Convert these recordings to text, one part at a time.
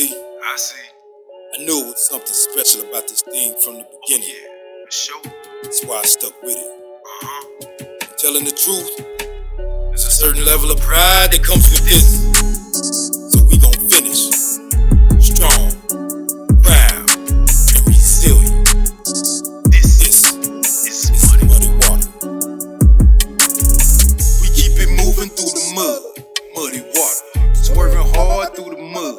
see. I see. I knew it was something special about this thing from the beginning. Yeah, for sure. That's why I stuck with it. Uh-huh. Telling the truth, there's a certain level of pride that comes with this. So we gon' finish strong, proud, and resilient. This is Muddy Water. We keep it moving through the mud, muddy water. Swerving hard through the mud,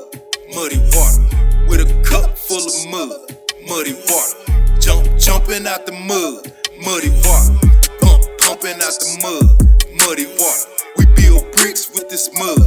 muddy water. With a cup full of mud, muddy water. Jumping out the mud, muddy water. Pumping out the mud, muddy water. We build bricks with this mud,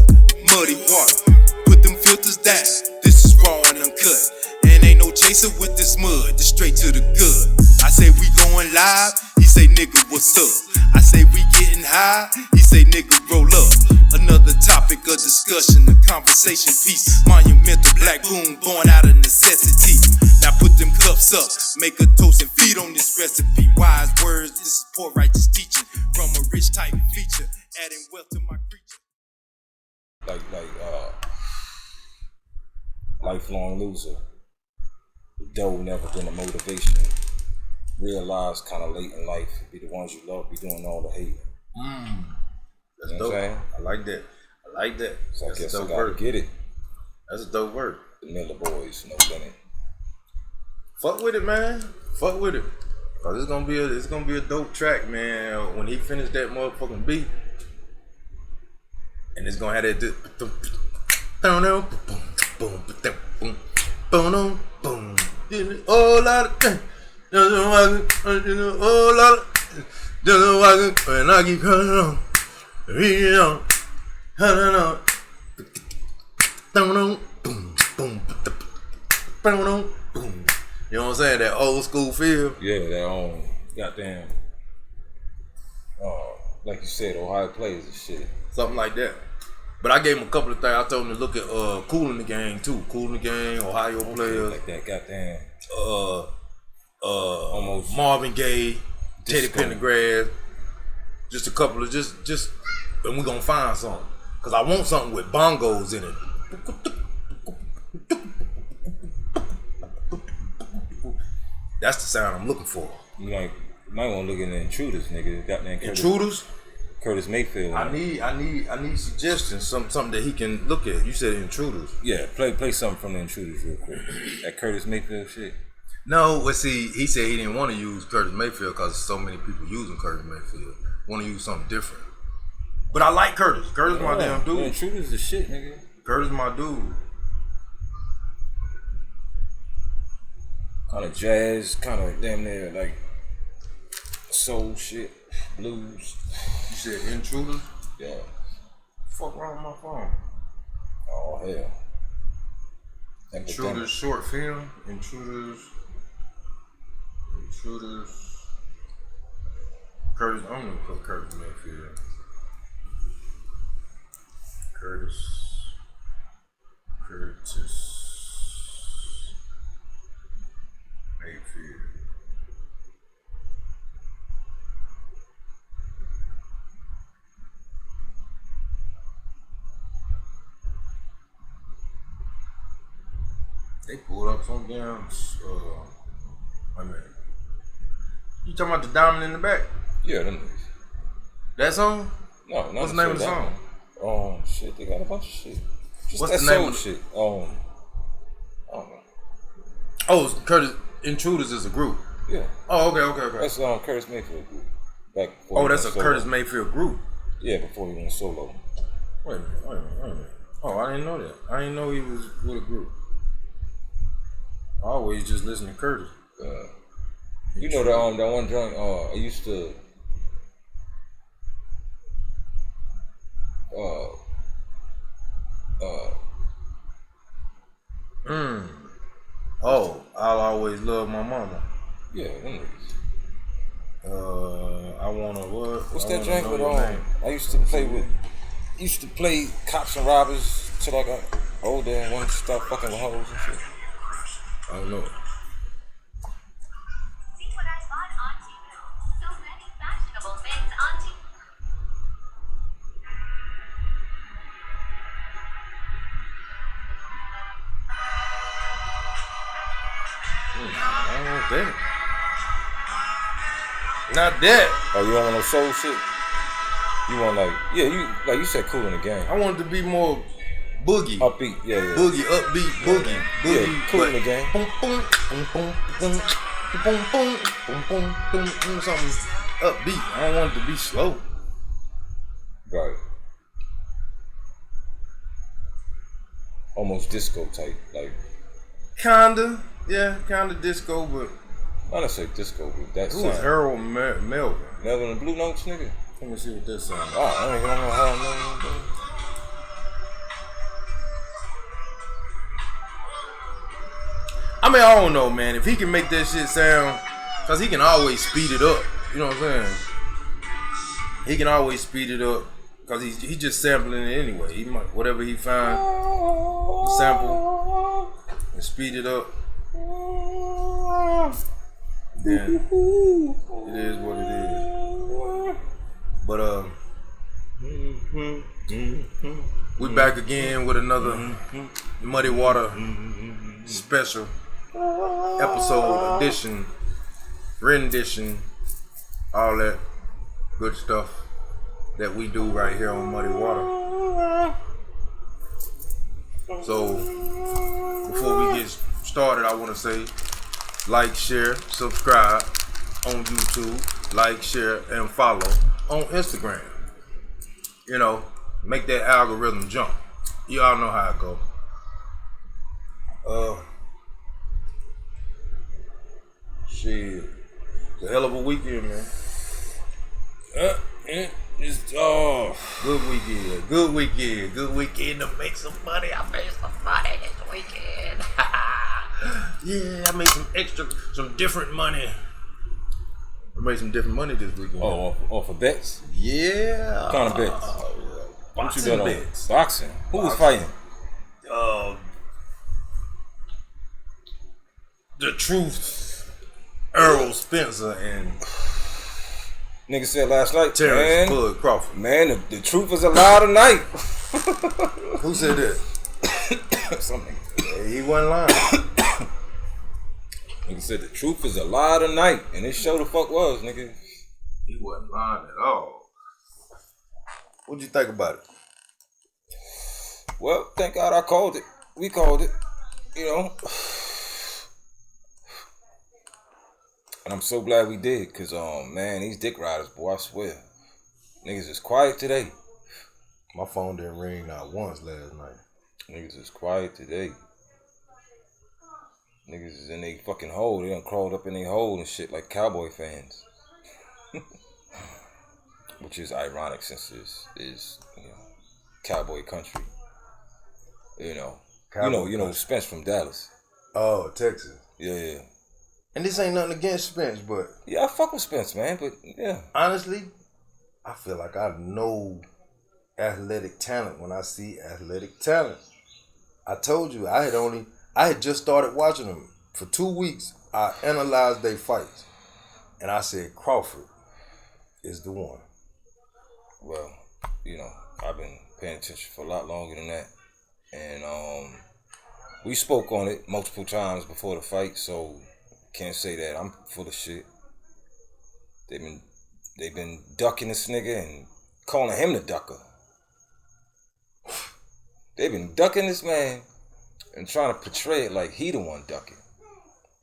muddy water. Put them filters down, this is raw and uncut. And ain't no chaser with this mud, just straight to the good. I say we going live, he say nigga what's up. I say we getting high, he say nigga roll up. Another topic of discussion, a conversation piece. Monumental black boom born out of necessity. Now put them cups up, make a toast and feed on this recipe. Wise words, this is poor righteous teaching from a rich type feature, adding wealth to my creature. Lifelong loser. Though never been a motivation. Realize kind of late in life, be the ones you love, be doing all the hating. That's You know dope. what I'm saying? I like that. I like that. So I That's guess a I dope gotta word. get it. That's a dope word. The Miller Boys, no Bennett. Fuck with it, man. Fuck with it. Cause it's gonna be a dope track, man. When he finished that motherfucking beat, and it's gonna have that oh lot of oh lot of and I keep coming on, reading on, you know what I'm saying? That old school feel. Yeah, that goddamn, like you said, Ohio plays and shit. Something like that. But I gave him a couple of things. I told him to look at Kool in the Gang too. Kool in the Gang, Ohio players. Like that goddamn, Almost Marvin Gaye, Teddy Disco. Pendergrass. Just a couple of just and we're gonna find something. Cause I want something with bongos in it. That's the sound I'm looking for. you might want to look at the Intruders, nigga. Goddamn Intruders? Curtis Mayfield. I need suggestions, something that he can look at. You said Intruders. Yeah, play something from the Intruders real quick. That Curtis Mayfield shit. No, but see, he said he didn't want to use Curtis Mayfield because so many people using Curtis Mayfield. Want to use something different. But I like Curtis. Curtis my damn The dude. Intruders the shit, nigga. Curtis my dude. Kind of jazz, kind of damn near like soul shit, blues. You said Intruders? Yeah. Fuck wrong with my phone. Oh hell. Intruders short film. Intruders. Curtis, I'm gonna put Curtis Mayfield. Curtis Mayfield. They pulled up some damn. Wait a minute. You talking about the diamond in the back? Yeah, them niggas. That song? No, not What's the name of the that song? one. Shit, they got a bunch of shit. Just What's that the name soul of the- shit. I don't know. Oh, it's Curtis Intruders is a group. Yeah, Oh, okay. that's Curtis Mayfield group. Back before Oh, he that's a went solo. Curtis Mayfield group. Yeah, before he went solo. Wait a minute. Oh, I didn't know that. I didn't know he was with a group. I always just listen to Curtis. You know that one joint. I used to. Oh, I'll always love my mama. Yeah, them niggas. I wanna what? What's I that wanna joint know with your name. I used to play cops and robbers till I got older and wanted to start fucking with hoes and shit. I don't know. See what I bought on Temu. So many fashionable things on Temu. I don't want that. Not that. Oh, you don't want no soul shit? You want like you said, Cool in the Game. I want it to be more boogie. Upbeat, yeah. Boogie, upbeat, boogie. Yeah, Cool in the Game. Boom, boom, boom, boom, boom, boom, boom, boom, boom, boom, boom, something upbeat. I don't want it to be slow. Right. Almost disco type, like. Kinda disco, but I don't say disco, but that who was sound. Harold Melvin? Melvin and Blue Notes, nigga. Let me see what that sound. Oh, I don't even know how I know that. I mean, I don't know, man. If he can make that shit sound, cause he can always speed it up. You know what I'm saying? He can always speed it up, cause he just sampling it anyway. He might whatever he find, he sample and speed it up. Then it is what it is. But we back again with another Muddy Water special episode, edition, rendition, all that good stuff that we do right here on Muddy Water. So before we get started, I want to say like, share, subscribe on YouTube, like, share, and follow on Instagram. You know, make that algorithm jump. You all know how it go. Shit, it's a hell of a weekend, man. Good weekend to make some money. I made some money this weekend. Yeah, I made some different money. I made some different money this weekend. Oh, off of bets? Yeah. What kind of bets? What you bet on? Bets. Boxing. Who was fighting? The Truth, Earl Spencer, and Nigga said last night, Terrence Bud Crawford. Man, the truth is a lie tonight. Who said that? Something. He wasn't lying. Nigga said the truth is a lie tonight, and this show the fuck was, nigga. He wasn't lying at all. What'd you think about it? Well, thank God I called it. We called it, you know. And I'm so glad we did, cause man, these dick riders, boy, I swear, niggas is quiet today. My phone didn't ring not once last night. Niggas is quiet today. Niggas is in they fucking hole. They done crawled up in their hole and shit like Cowboy fans. Which is ironic since this is, you know, Cowboy country. You know, Spence from Dallas. Oh, Texas. Yeah. And this ain't nothing against Spence, but Yeah, I fuck with Spence, man, but yeah. honestly, I feel like I know athletic talent when I see athletic talent. I told you, I had just started watching them. For 2 weeks, I analyzed their fights. And I said, Crawford is the one. Well, you know, I've been paying attention for a lot longer than that. And we spoke on it multiple times before the fight, so can't say that I'm full of shit. They've been ducking this nigga and calling him the ducker. They've been ducking this man and trying to portray it like he the one ducking.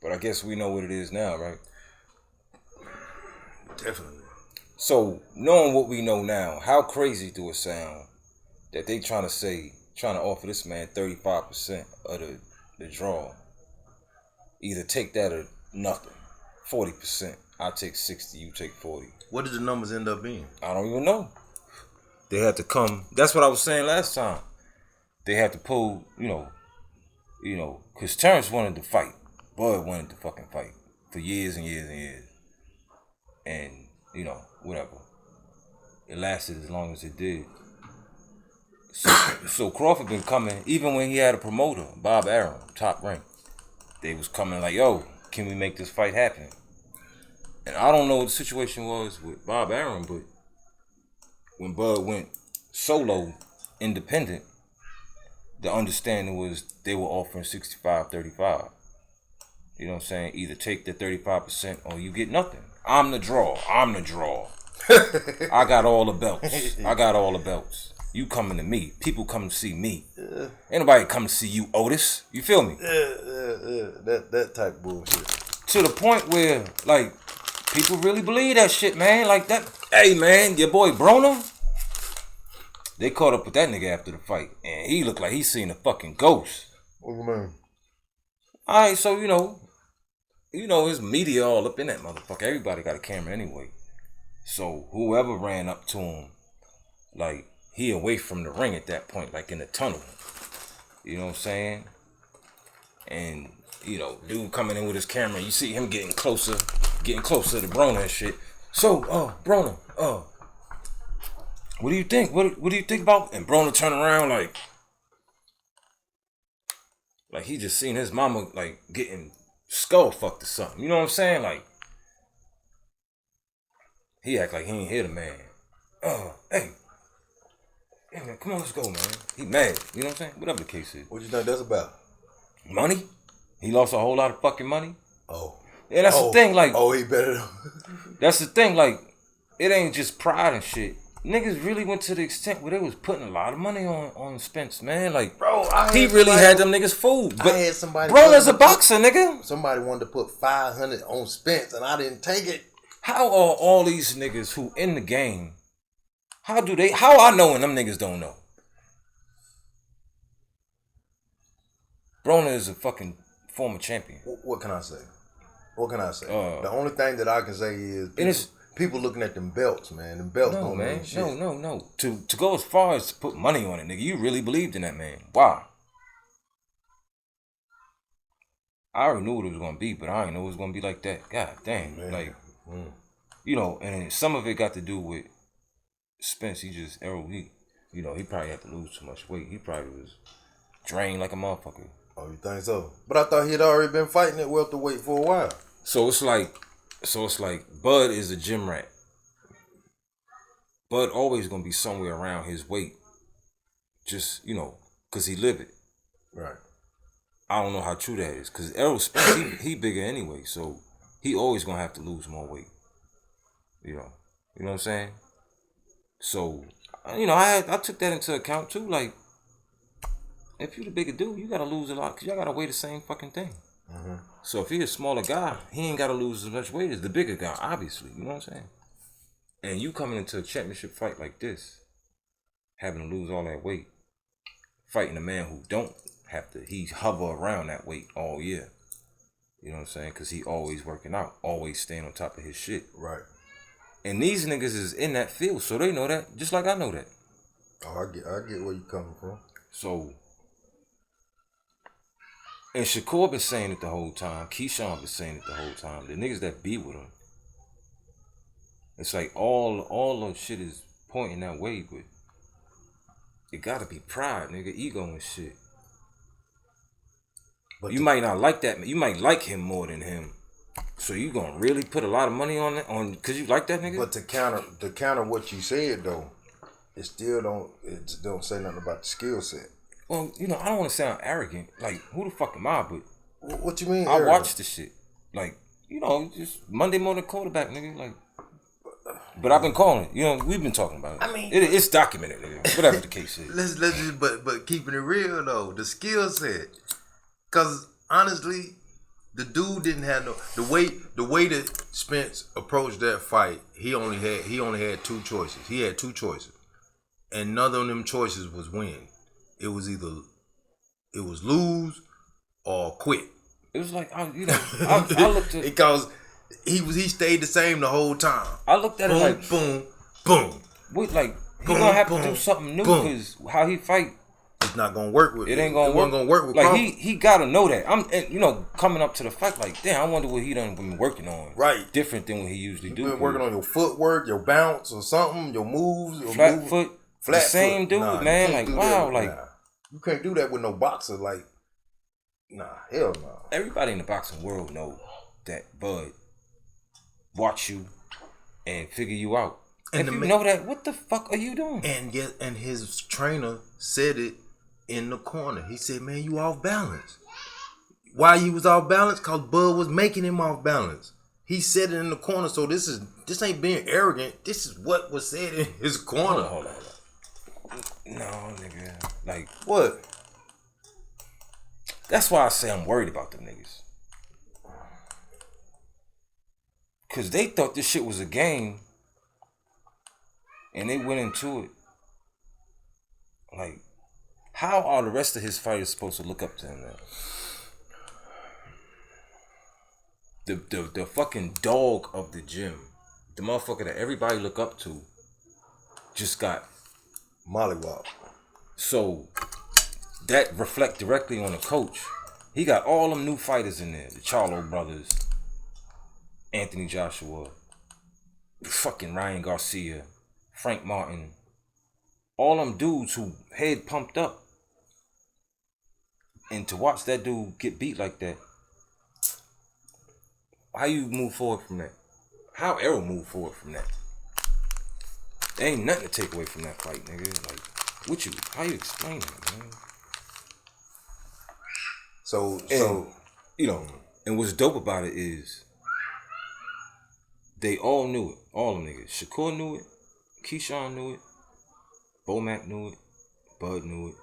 But I guess we know what it is now, right? Definitely. So, knowing what we know now, how crazy do it sound that they trying to offer this man 35% of the draw? Either take that or nothing. 40%. I take 60, you take 40. What did the numbers end up being? I don't even know. They had to come. That's what I was saying last time. They had to pull, you know, because Terrence wanted to fight. Bud wanted to fucking fight for years and years and years. And, you know, whatever. It lasted as long as it did. So Crawford been coming, even when he had a promoter, Bob Arum, Top Rank. They was coming like, yo, can we make this fight happen? And I don't know what the situation was with Bob Arum, but when Bud went solo, independent, the understanding was they were offering 65-35. You know what I'm saying? Either take the 35% or you get nothing. I'm the draw. I got all the belts. You coming to me. People come to see me. Ain't nobody come to see you, Otis. You feel me? That type of bullshit. To the point where, like, people really believe that shit, man. Like that. Hey, man, your boy Broner. They caught up with that nigga after the fight, and he looked like he seen a fucking ghost. What you mean? All right, so you know his media all up in that motherfucker. Everybody got a camera anyway. So whoever ran up to him, like he away from the ring at that point, like in the tunnel. You know what I'm saying? And dude coming in with his camera, you see him getting closer to Broner and shit. So, Broner, what do you think? What do you think about? And Broner turn around like he just seen his mama like getting skull fucked or something. You know what I'm saying? Like he act like he ain't hear the man. Hey man, come on, let's go, man. He mad. You know what I'm saying? Whatever the case is. What you think that's about? Money? He lost a whole lot of fucking money. Oh. Yeah, that's the thing. Like, he better. That's the thing. Like, it ain't just pride and shit. Niggas really went to the extent where they was putting a lot of money on Spence, man. Like, bro, he really had them niggas fooled. But I had somebody. Broner's a boxer, nigga. Somebody wanted to put 500 on Spence, and I didn't take it. How are all these niggas who in the game? How I know and them niggas don't know? Broner is a fucking former champion. What can I say? The only thing that I can say is people looking at them belts, man. Them belts don't mean shit. No. To go as far as to put money on it, nigga, you really believed in that man. Why? I already knew what it was gonna be, but I didn't know it was gonna be like that. God damn. Man. Like, and some of it got to do with Spence. He probably had to lose too much weight. He probably was drained like a motherfucker. Oh, you think so? But I thought he had already been fighting at welterweight for a while. So it's like Bud is a gym rat. Bud always gonna be somewhere around his weight. Just, cause he live it. Right. I don't know how true that is. Cause Errol Spence, he bigger anyway, so he always gonna have to lose more weight. You know what I'm saying? So, I took that into account too. Like, if you the bigger dude, you gotta lose a lot because y'all gotta weigh the same fucking thing. Mm-hmm. So if he a smaller guy, he ain't gotta lose as much weight as the bigger guy, obviously. You know what I'm saying? And you coming into a championship fight like this, having to lose all that weight, fighting a man who don't have to, he hover around that weight all year. You know what I'm saying? Because he always working out, always staying on top of his shit. Right. And these niggas is in that field, so they know that, just like I know that. Oh, I get where you coming from. So, and Shakur been saying it the whole time. Keyshawn been saying it the whole time. The niggas that be with him, it's like all of shit is pointing that way, but it gotta be pride, nigga, ego and shit. But you might not like that. You might like him more than him. So you gonna really put a lot of money on because you like that nigga? But to counter what you said though, it still don't say nothing about the skill set. Well, I don't want to sound arrogant. Like, who the fuck am I? But what you mean? I watch the shit. Like, just Monday morning quarterback, nigga. Like, but I've been calling it. We've been talking about it. I mean, it's documented, nigga. Whatever the case is. Let's just but keeping it real though, the skill set. Cause honestly, the dude didn't have the way that Spence approached that fight. He only had two choices. He had two choices, and none of them choices was win. It was either lose or quit. It was like I looked at because he stayed the same the whole time. I looked at it like boom, boom. He's gonna have to do something new because how he fight. It's not gonna work with. It ain't gonna work. Gonna work with. Like he gotta know that. Coming up to the fight, like damn, I wonder what he done been working on. Right, different than what he usually do. Been working on your footwork, your bounce, or something, your moves, your flat foot. The same dude, man. Like wow, like you can't do that with no boxer. Like hell no. Everybody in the boxing world know that Bud watch you and figure you out. And if you know that, what the fuck are you doing? And his trainer said it in the corner. He said, "Man, you off balance. Why he was off balance? Cause Bud was making him off balance. He said it in the corner, so this ain't being arrogant. This is what was said in his corner. Hold on. No, nigga. Like, What? that's why I say I'm worried about them niggas. Cause they thought this shit was a game, and they went into it. Like, how are the rest of his fighters supposed to look up to him now? The fucking dog of the gym, the motherfucker that everybody look up to, just got Mollywop. so that reflect directly on the coach. He got all them new fighters in there, the Charlo brothers, Anthony Joshua, fucking Ryan Garcia, Frank Martin, all them dudes who head pumped up. And to watch that dude get beat like that, how you move forward from that? How Errol move forward from that? There ain't nothing to take away from that fight, nigga. Like, how you explain it, man? So You know, and what's dope about it is they all knew it. All them niggas. Shakur knew it. Keyshawn knew it. Bomac knew it. Bud knew it.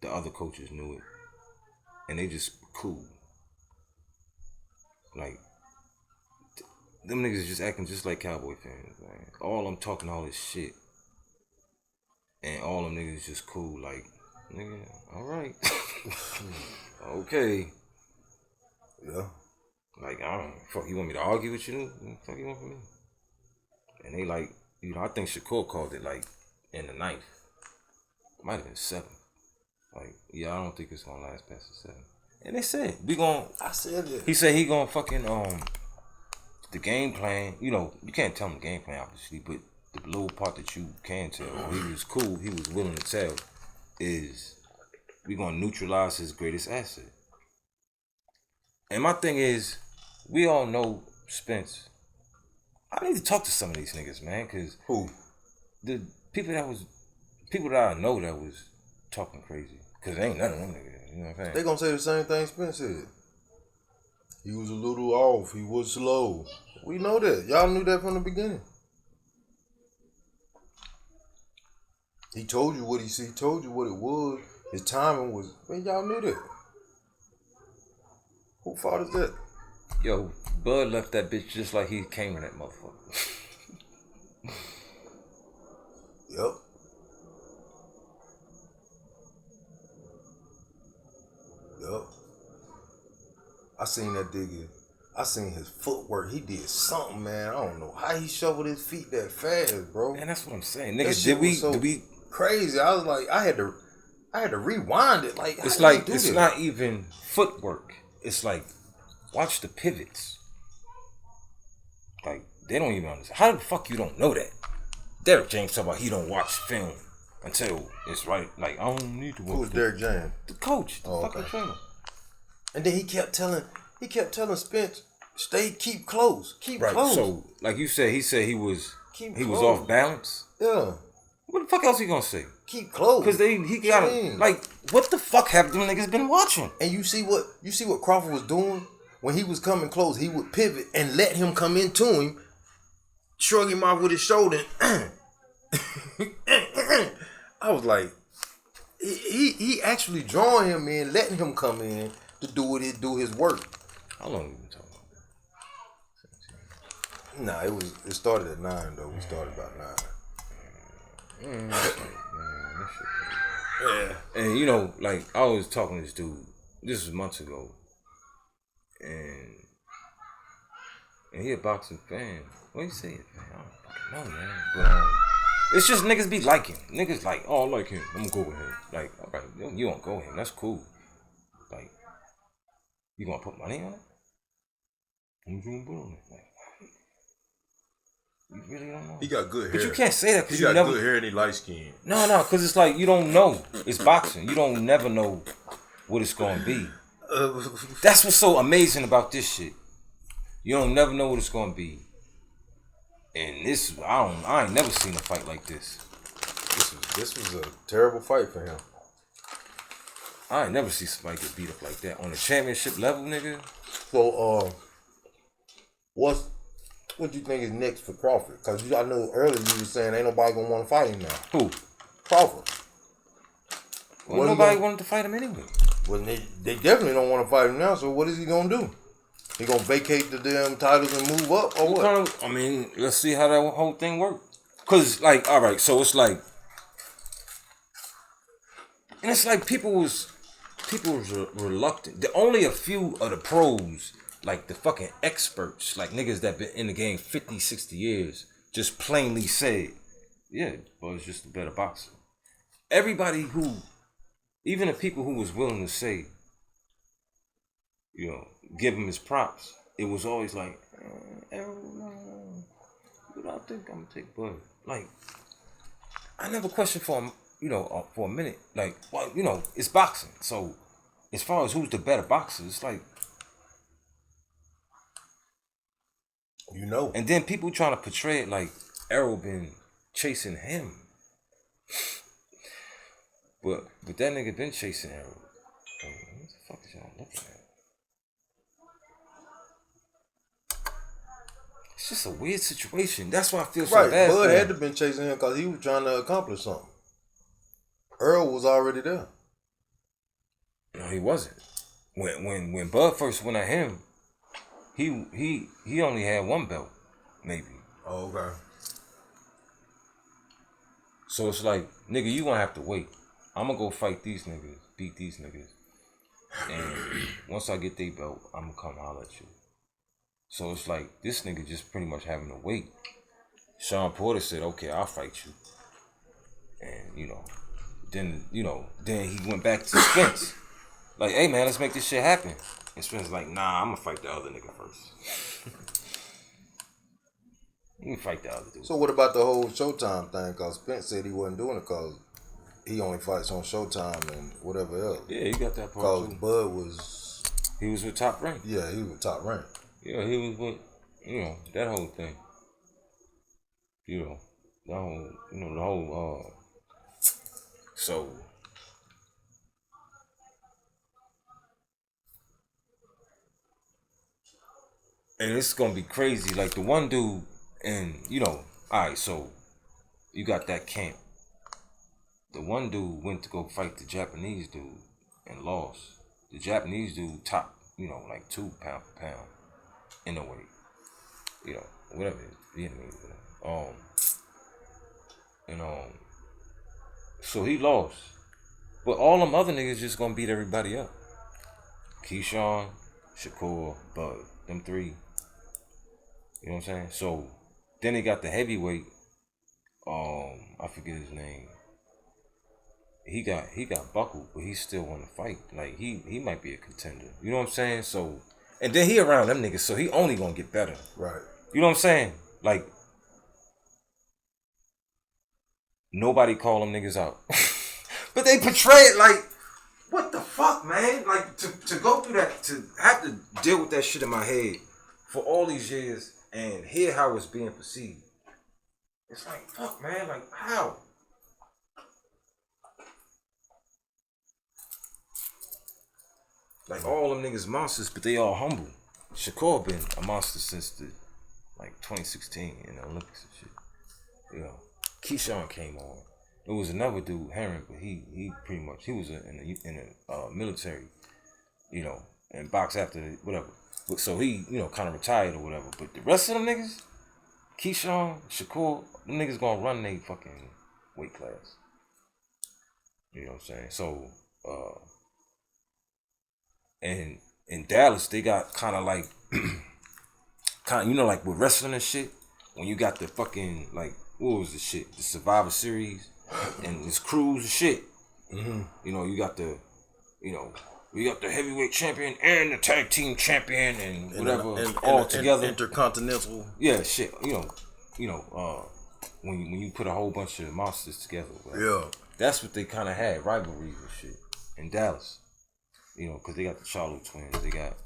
The other coaches knew it. And they just cool. Like, them niggas just acting just like Cowboy fans, man. All them talking all this shit. And all them niggas just cool, like, nigga, alright. Okay. yeah. Like, I don't fuck, you want me to argue with you? What the fuck you want from me? And they like, you know, I think Shakur called it like in the ninth. Might have been 7. Like, yeah, I don't think it's gonna last past the 7. And they said, I said it. he said he gonna fucking, the game plan, you know, you can't tell him the game plan, obviously, but the little part that you can tell, he was cool, he was willing to tell, is we gonna neutralize his greatest asset. And my thing is, we all know Spence. I need to talk to some of these niggas, man, cause Who? the people that I know that was talking crazy, cause there ain't none of them niggas. You know what I'm saying? They gonna say the same thing Spence said. He was a little off. He was slow. We know that. Y'all knew that from the beginning. He told you what he told you what it was. His timing was. Man, y'all knew that. Who fault is that? Yo, Bud left that bitch just like he came in that motherfucker. Yep. Yep. I seen that digger. I seen his footwork. He did something, man. I don't know how he shoveled his feet that fast, bro. Man, that's what I'm saying, That nigga. shit was Did we? crazy? I was like, I had to rewind it. Like, It's how did like he do it's this? not even footwork. It's like, watch the pivots. Like, they don't even understand. How the fuck you don't know that? Derek James talk about he don't watch film until it's right. Like, I don't need to watch. Who was Derek James? The coach, the fucking okay. trainer. And then he kept telling Spence, keep close, keep Right. close. So, like you said, he said he was Keep he was close. off balance. Yeah, What the fuck else he gonna say? keep close. Cause he got Dang. like, what the fuck have them niggas been watching? And you see what Crawford was doing when he was coming close. He would pivot and let him come into him, shrug him off with his shoulder. I was like, he actually drawing him in, letting him come in to do his work. How long you been talking about that? Nah, it started at 9 though. We started about 9. Yeah. And you know, like, I was talking to this dude, this was months ago, and he a boxing fan. What do you say, man? I don't fucking know, man. But it's just niggas be liking. Niggas like, oh, I like him. I'm gonna go with him. Like, all right, you don't go with him. That's cool. Like, you gonna put money on it? I'm gonna put on it. Like, you really don't know. He got good hair. But you can't say that because He you got never. good hair and he light skin. No, because it's like you don't know. It's boxing. You don't never know what it's gonna be. That's what's so amazing about this shit. You don't never know what it's gonna be. And this, I ain't never seen a fight like this. This was a terrible fight for him. I ain't never see somebody get beat up like that on a championship level, nigga. So, what do you think is next for Crawford? Because I know earlier you were saying ain't nobody gonna want to fight him now. Who? Crawford. Well, nobody wanted to fight him anyway. Well, they definitely don't want to fight him now. So what is he gonna do? He gonna vacate the damn titles and move up, or what? I mean, let's see how that whole thing works. Cause like, all right, so it's like, and it's like people was reluctant. Only a few of the pros, like the fucking experts, like niggas that been in the game 50, 60 years, just plainly said, yeah, Bud's just a better boxer. Everybody who, even the people who was willing to say, you know, give him his props, it was always like, but I think I'm gonna take Bud. Like, I never questioned for him, you know, for a minute. Like, well, you know, it's boxing. So, as far as who's the better boxer, it's like, you know. and then people trying to portray it like Errol been chasing him. But that nigga been chasing Errol. I mean, what the fuck is y'all looking at? It's just a weird situation. That's why I feel so Right, bad. Bud for had him. to been chasing him because he was trying to accomplish something. Earl was already there. No, he wasn't. When Bud first went at him, he only had one belt, maybe. Oh, okay. So it's like, nigga, you gonna have to wait. I'm gonna go fight these niggas, beat these niggas, and once I get they belt, I'm gonna come holler at you. So it's like this nigga just pretty much having to wait. Sean Porter said, "Okay, I'll fight you," and then he went back to Spence. Like, hey man, let's make this shit happen. And Spence like, nah, I'm gonna fight the other nigga first. You can fight the other dude. So what about the whole Showtime thing? Because Spence said he wasn't doing it because he only fights on Showtime and whatever else. Yeah, you got that part Because too. Bud was... He was with Top Rank. Yeah, he was top rank. Yeah, he was with, that whole thing. The whole, so. And it's gonna be crazy. Like the one dude, and alright, so you got that camp. The one dude went to go fight the Japanese dude and lost. The Japanese dude top, like 2 pound per pound in the weight. Whatever it is, Vietnamese, whatever. So he lost. But all them other niggas just gonna beat everybody up. Keyshawn, Shakur, Bud, them 3. You know what I'm saying? So then they got the heavyweight. I forget his name. He got buckled, but he still want to fight. Like he might be a contender. You know what I'm saying? So, and then he around them niggas, so he only gonna get better. Right. You know what I'm saying? Like nobody call them niggas out, but they portray it like, what the fuck, man? Like to go through that, to have to deal with that shit in my head for all these years and hear how it's being perceived. It's like, fuck, man. Like how? Like all them niggas monsters, but they all humble. Shakur been a monster since 2016 in the Olympics and shit. Keyshawn came on. There was another dude, Heron, but he pretty much, he was in the military, and boxed after whatever. But so he kind of retired or whatever. But the rest of them niggas, Keyshawn, Shakur, them niggas gonna run they fucking weight class. You know what I'm saying? So and in Dallas, they got kind of like, like with wrestling and shit, when you got the fucking, like, what was the shit? The Survivor Series and this cruise and shit. Mm-hmm. You got the, we got the heavyweight champion and the tag team champion and whatever, all together. Intercontinental. Yeah, shit. When you put a whole bunch of monsters together. Right? Yeah. That's what they kind of had, rivalries and shit in Dallas. Because they got the Charlo twins, they got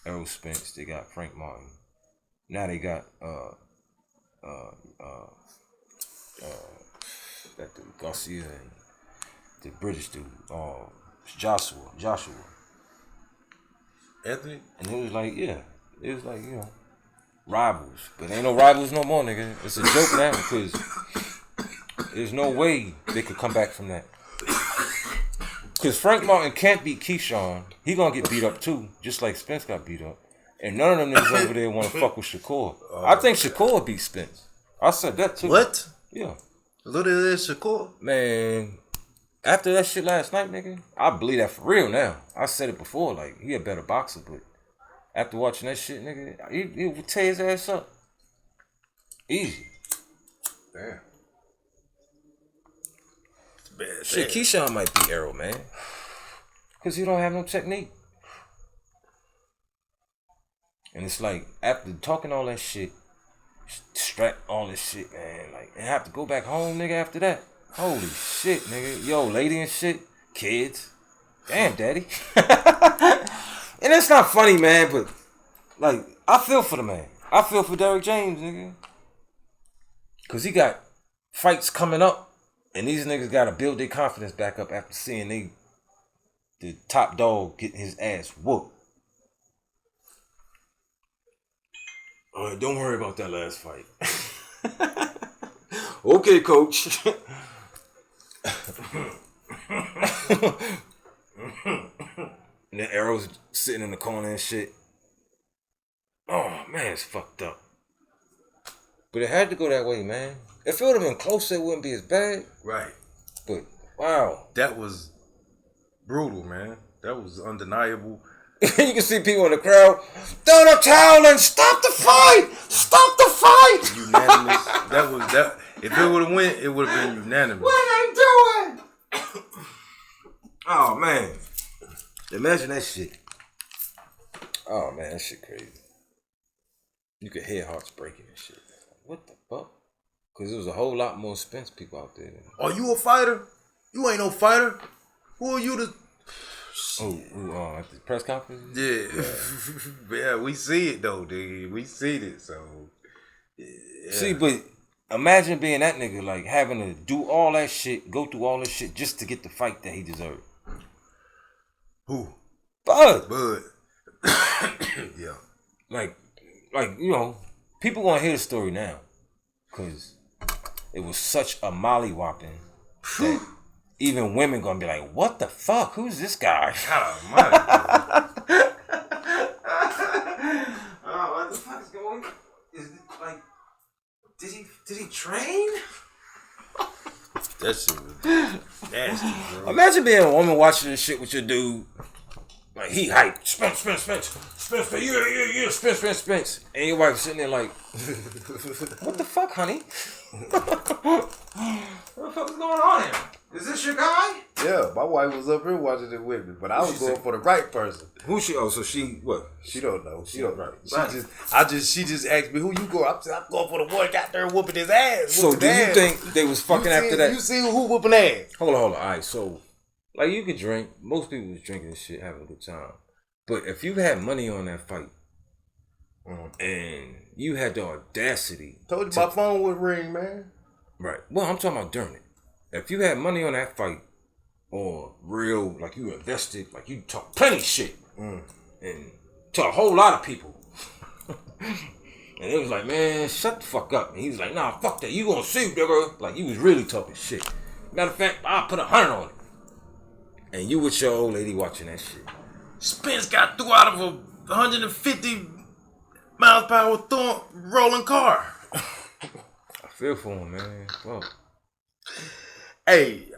Errol Spence, they got Frank Martin. Now they got that dude Garcia and the British dude, It's Joshua. Anthony? And it was like, yeah. It was like, you know, rivals. But ain't no rivals no more, nigga. It's a joke now because there's no way they could come back from that. Because Frank Martin can't beat Keyshawn. He gonna get beat up too, just like Spence got beat up. And none of them niggas over there want to fuck with Shakur. I think Shakur beat Spence. I said that too. What? Yeah. Look at this, Shakur. Man, after that shit last night, nigga, I believe that for real now. I said it before, like, he a better boxer, but after watching that shit, nigga, he would tear his ass up. Easy. Damn. It's bad. Shit, Keyshawn might beat Errol, man. Because he don't have no technique. And it's like, after talking all that shit, strap all this shit, man, like, and have to go back home, nigga, after that. Holy shit, nigga. Yo, lady and shit, kids. Damn, daddy. And it's not funny, man, but, like, I feel for the man. I feel for Derrick James, nigga. Because he got fights coming up, and these niggas got to build their confidence back up after seeing the top dog getting his ass whooped. All right, don't worry about that last fight. Okay, coach. And then Errol's sitting in the corner and shit. Oh, man, it's fucked up. But it had to go that way, man. If it would have been closer, it wouldn't be as bad. Right. But, wow. That was brutal, man. That was undeniable. You can see people in the crowd, throw the towel and stop the fight! Stop the fight! Unanimous. That. If it would have went, it would have been unanimous. What are they doing? Oh, man. Imagine that shit. Oh, man, that shit crazy. You could hear hearts breaking and shit. What the fuck? Because there was a whole lot more Spence people out there. Are you a fighter? You ain't no fighter. Who are you to... At the press conference? Yeah. Yeah, we see it though, dude. We see it, so... Yeah. See, but imagine being that nigga, like, having to do all that shit, go through all this shit just to get the fight that he deserved. Who? Bud. Yeah. Like, you know, people gonna hear the story now. Because it was such a mollywhopping that even women gonna be like, what the fuck? Who's this guy? Oh, what the fuck is going on? Is it like, did he train? That shit was nasty, bro. Imagine being a woman watching this shit with your dude. Like, he hyped. Spence. Yeah, Spence. And your wife sitting there like, what the fuck, honey? What the fuck is going on here? Is this your guy? Yeah, my wife was up here watching it with me, but I was going for the right person. Who she? Oh, so she what? She don't know. She don't know. Right. She just asked me who you go. I'm going for the one got there whooping his ass. So do you think they was fucking after that? You see who whooping ass? Hold on. All right, so like you could drink. Most people was drinking this shit, having a good time. But if you had money on that fight, and you had the audacity, Told you my phone would ring, man. right? Well, I'm talking about during it. If you had money on that fight, or real, like you invested, like you talk plenty shit, and to a whole lot of people, and it was like, man, shut the fuck up. And he was like, nah, fuck that. You gonna see, nigga? Like you was really talking shit. Matter of fact, I'll put 100 on it. And you with your old lady watching that shit. Spence got through out of a 150 miles per hour rolling car. I feel for him, man. Fuck. Hey,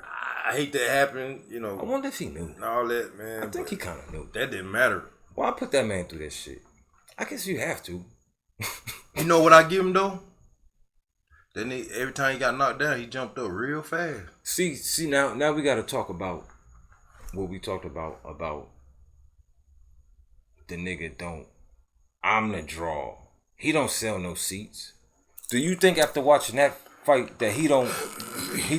I hate that happened, you know. I wonder if he knew. And all that, man. I think he kind of knew. That didn't matter. Why put that man through that shit? I guess you have to. You know what I give him though? Then every time he got knocked down, he jumped up real fast. See now we got to talk about what we talked about the nigga don't. I'm the draw. He don't sell no seats. Do you think after watching that fight that he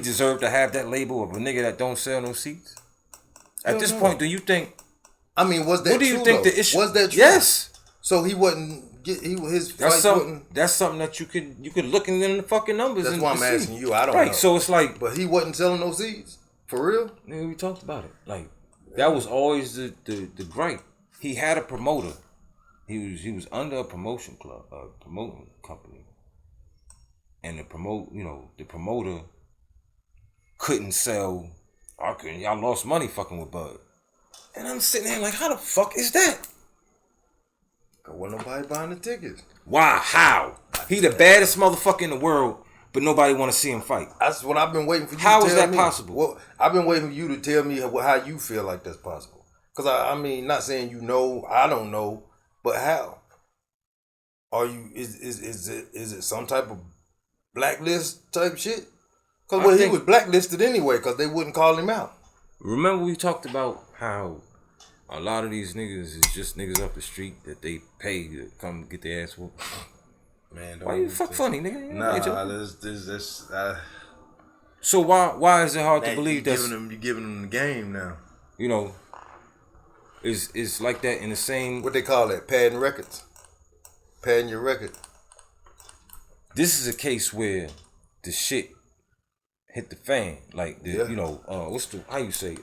deserved to have that label of a nigga that don't sell no seats? At this point, do you think? I mean, was that? What do you true, think though? the issue? Was that true? Yes. So he wasn't get his That's fight wasn't. that's something that you could look in the fucking numbers. That's and why I'm see. asking you. I don't know. Right. So it's like, But he wasn't selling no seeds for real. nigga, we talked about it. Like, That was always the gripe. He had a promoter. He was under a promotion club, a promoting company, and the promoter couldn't sell. Y'all lost money fucking with Bud. And I'm sitting there like, how the fuck is that? Cause wasn't nobody buying the tickets. Why? How? He the baddest motherfucker in the world, but nobody want to see him fight. That's what I've been waiting for you How to is tell that me. possible? Well, I've been waiting for you to tell me how you feel like that's possible. Because, I mean, not saying you know, I don't know, but how? Are you, is it some type of blacklist type shit? Because he was blacklisted anyway because they wouldn't call him out. Remember we talked about how a lot of these niggas is just niggas off the street that they pay to come get their ass whooped. Man, Why you fuck funny, nigga? Nah, So why is it hard to believe that you're giving them the game now? you know is like that in the same? What they call that? Padding records. Padding your record. This is a case where the shit hit the fan, like what's the how you say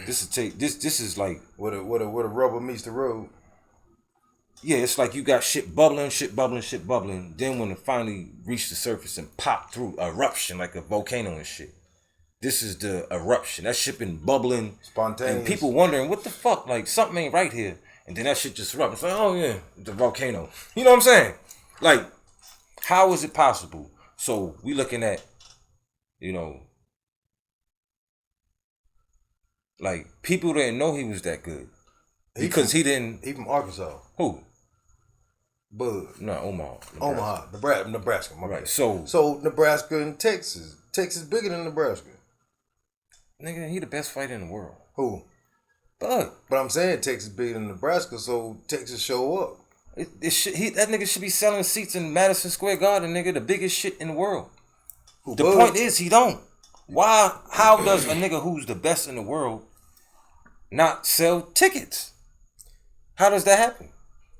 this is like What a rubber meets the road. yeah, it's like you got shit bubbling. Then when it finally reached the surface and popped through, eruption like a volcano and shit. This is the eruption. That shit been bubbling, Spontaneous. and people wondering what the fuck, like something ain't right here. And then that shit just erupts. It's like, oh yeah, the volcano. You know what I'm saying? Like, how is it possible? So we looking at, like people didn't know he was that good because he didn't. He from Arkansas. Who? Bud. No, Omaha. Omaha. Nebraska. My Right. bad. So Nebraska and Texas. Texas bigger than Nebraska. nigga, he the best fighter in the world. Who? Bud. But I'm saying Texas bigger than Nebraska, so Texas show up. That nigga should be selling seats in Madison Square Garden, nigga, the biggest shit in the world. Who, The Bud? point is, he don't. Why? How does a nigga who's the best in the world not sell tickets? How does that happen?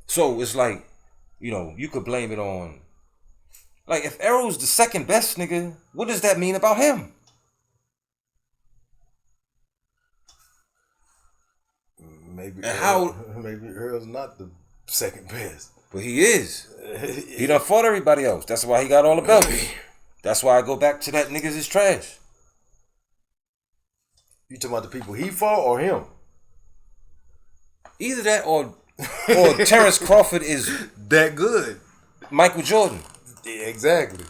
So it's like, you could blame it on. Like, if Errol's the second best nigga, what does that mean about him? Maybe maybe Earl's not the second best. But he is. He done fought everybody else. That's why he got all the belts. That's why I go back to that niggas is trash. You talking about the people he fought or him? Either that or Terrence Crawford is That good. Michael Jordan. Yeah, exactly.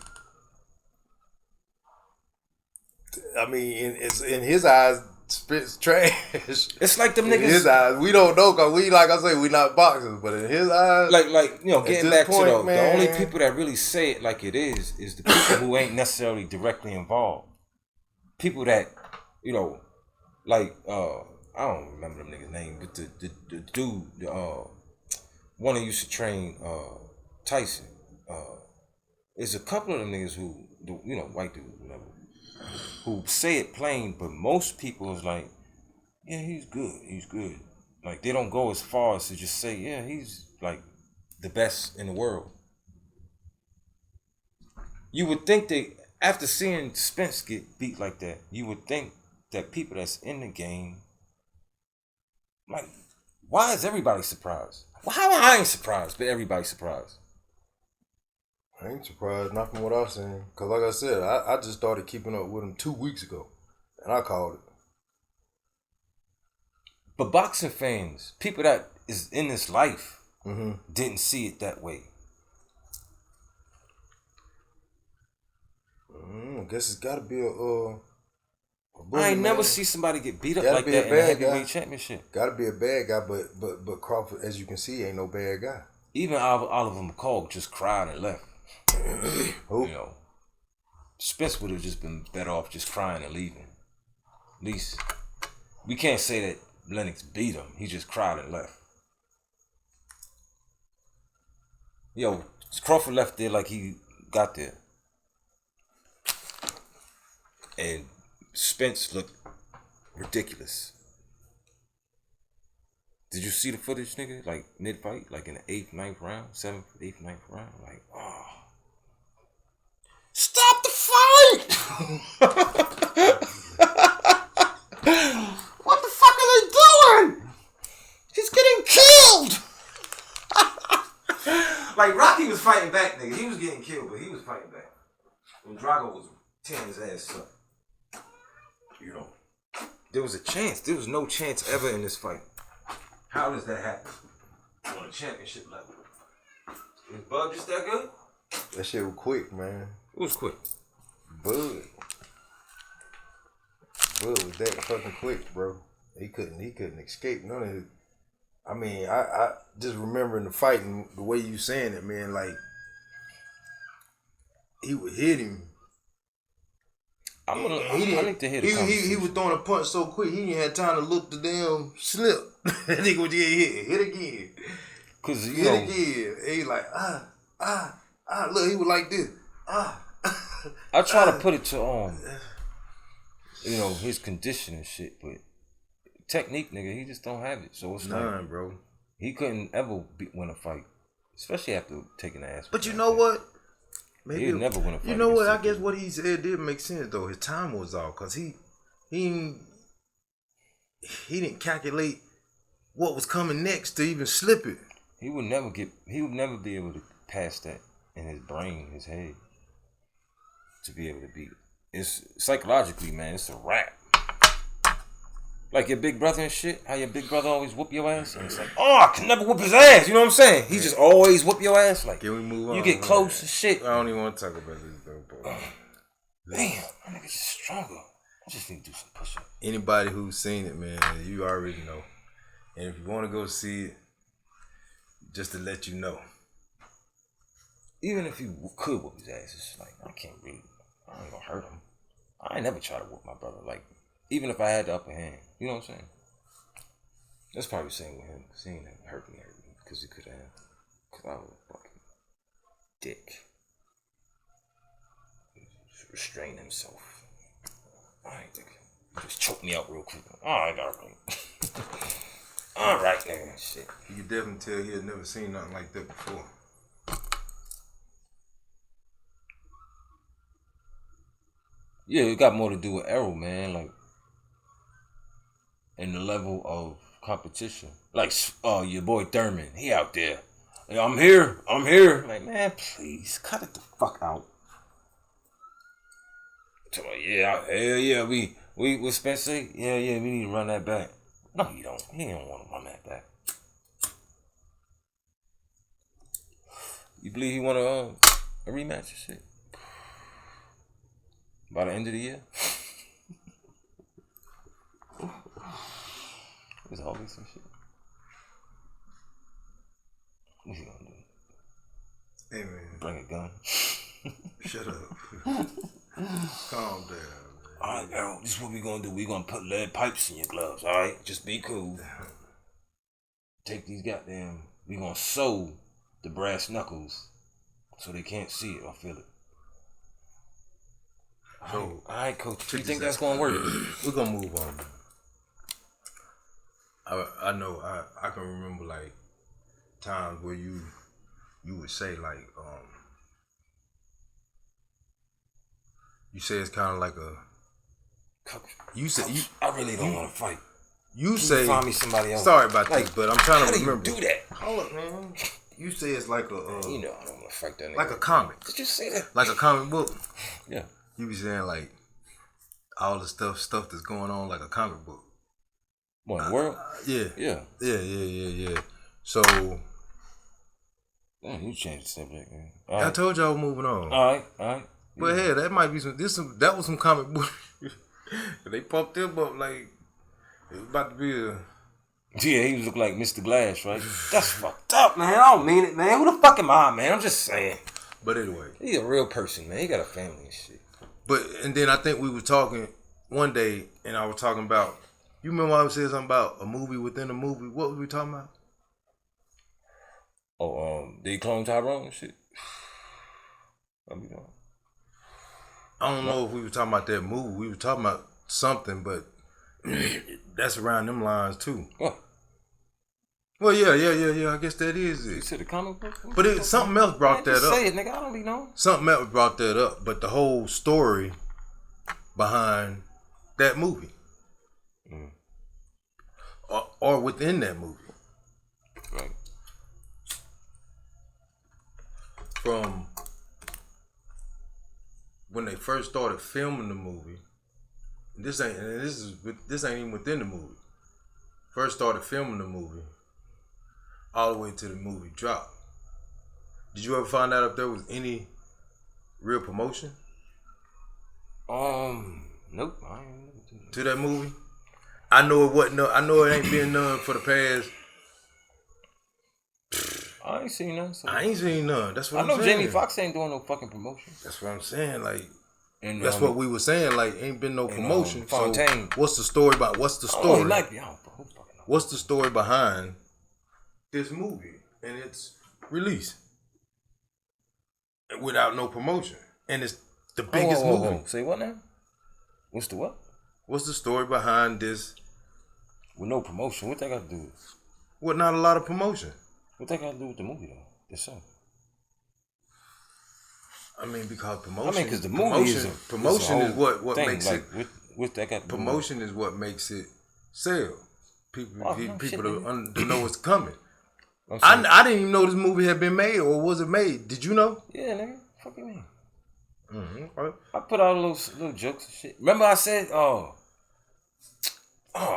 I mean, it's in his eyes, spits trash. It's like them In niggas. his eyes, we don't know because we, like I say, we not boxers. But in his eyes, Like getting this back point, to the man. only people that really say it like it is the people who ain't necessarily directly involved. People that, like I don't remember them niggas' name, but the dude, one that used to train Tyson. There's a couple of them niggas who, white dudes, whatever, who say it plain, but most people is like, yeah, he's good. Like, they don't go as far as to just say, yeah, he's like the best in the world. You would think that after seeing Spence get beat like that, you would think that people that's in the game, like, why is everybody surprised? Well, how I ain't surprised, but everybody's surprised. I ain't surprised, not from what I've seen. Because like I said, I just started keeping up with him 2 weeks ago. And I called it. But boxing fans, people that is in this life, didn't see it that way. I guess it's got to be a I ain't never man. see somebody get beat up Gotta like be that a in a bad heavyweight guy. championship. Got to be a bad guy, but Crawford, as you can see, ain't no bad guy. Even Oliver McCall just cried and left. Who? Spence would have just been better off just crying and leaving. At least we can't say that Lennox beat him. He just cried and left. Crawford left there like he got there. And Spence looked ridiculous. Did you see the footage, nigga? Like mid-fight, like in the 8th, 9th round, 7th, 8th, 9th round? Like, oh. Stop the fight! What the fuck are they Like Rocky was fighting back, nigga. He was getting killed, but he was fighting back. And Drago was tearing his ass up. You know, there was a chance. There was no chance ever in this fight. How does that happen on a championship level? Is Bud just that good? That shit was quick, man. It was quick. Bud was that fucking quick, bro. He couldn't escape none of it. I mean, I just remembering the fight and the way you saying it, man, like he would hit him. I need to hear the conversation. He was throwing a punch so quick, he didn't have time to look the damn slip. That nigga would get hit again. Cause you Hit know, again. And he like, look, he was like this. I try to put it to you know, his condition and shit, but technique, nigga, he just don't have it. So it's none, bro. He couldn't ever win a fight, especially after taking the ass. But you know what? Maybe he'd never win a fight. You know what? I guess what he said did make sense though. His time was off because he didn't calculate what was coming next to even slip it. He would never be able to pass that in his brain, his head, to be able to beat it. It's psychologically, man. It's a wrap. Like your big brother and shit. How your big brother always whoop your ass, and it's like, oh, I can never whoop his ass. You know what I'm saying? He just always whoop your ass. Like, can we move on? You get close and shit. I don't even want to talk about this though, bro. Damn, my nigga's just stronger. I just need to do some push-ups. Anybody who's seen it, man, you already know. And if you want to go see it, just to let you know. Even if you could whoop his ass, it's like, I can't really, I ain't gonna hurt him. I ain't never try to whoop my brother. Like, even if I had the upper hand, you know what I'm saying? That's probably the same with him. Seeing him hurt me, because he could have. Because I was a fucking dick. Restrain himself. Alright, nigga. Just choke me out real quick. Alright, Alright, nigga. Shit. You can definitely tell he had never seen nothing like that before. Yeah, it got more to do with Errol, man. Like, in the level of competition. Like, your boy Thurman, he out there. Like, I'm here. Like, man, please, cut it the fuck out. Yeah, hell yeah, we with Spencer. Yeah, we need to run that back. No, you don't. He don't want to run that back. You believe he want a rematch and shit? By the end of the year? It's always some shit. What's he gonna do? Hey, man. Bring a gun? Shut up. Calm down, man. Alright, Errol, this is what we gonna do. We gonna put lead pipes in your gloves, alright? Just be cool. Take these goddamn... We gonna sew the brass knuckles so they can't see it or feel it. So, alright, coach. You think that's gonna work? We're gonna move on. I know I can remember like times where you would say like you say it's kind of like a Coach, you say you I really don't want to fight. You say find me somebody else. Sorry about like, this, but I'm trying to remember. How do you do that? Hold up, man. You say it's like a you know I don't want to fight that nigga. like a comic. Did you see that? Like a comic book. Yeah. You be saying like all the stuff that's going on like a comic book. What, in the world? Yeah. So damn, you changed the subject, man. I told y'all moving on. All right. But hey, that might be that was some comic book. They pumped him up like it was about to be a. Yeah, he look like Mr. Glass, right? That's fucked up, man. I don't mean it, man. Who the fuck am I, man? I'm just saying. But anyway, he's a real person, man. He got a family and shit. And then I think we were talking one day, and I was talking about. You remember I was saying something about a movie within a movie? What were we talking about? Oh, did he clone Tyrone and shit? What we doing? I don't know if we were talking about that movie. We were talking about something, but that's around them lines too. What? Well, yeah. I guess that is it. You said the comic book? But something else brought that up. Say it, nigga. I don't be knowing. Something else brought that up, but the whole story behind that movie. Or within that movie. Right. from when they first started filming the movie. This ain't even within the movie. First started filming the movie, all the way to the movie drop. Did you ever find out if there was any real promotion Nope. I ain't to that movie? I know it wasn't. I know it ain't been none for the past. I ain't seen none. So. I ain't seen none. That's what I I'm know saying. Jamie Foxx ain't doing no fucking promotion. That's what I'm saying. Like, And that's what we were saying. Like, ain't been no promotion. Fontaine. So what's the story about? What's the Oh, story? it might be. I don't fucking know. What's the story behind this movie and its release without no promotion? And it's the biggest movie. Say what now? What's the what? What's the story behind this? With no promotion. What that got to do with? What? Not a lot of promotion. What that got to do with the movie though? Itself. I mean, because promotion. Because the movie is promotion is what thing. makes like, it. What that got to do with? Promotion is what makes it sell. People, Oh, get no people shit, to, nigga. to know what's coming. I'm saying- I didn't even know this movie had been made, or was it made? Did you know? Yeah, nigga. Fuck you mean? Mm-hmm. I put out little jokes and shit. Remember I said, oh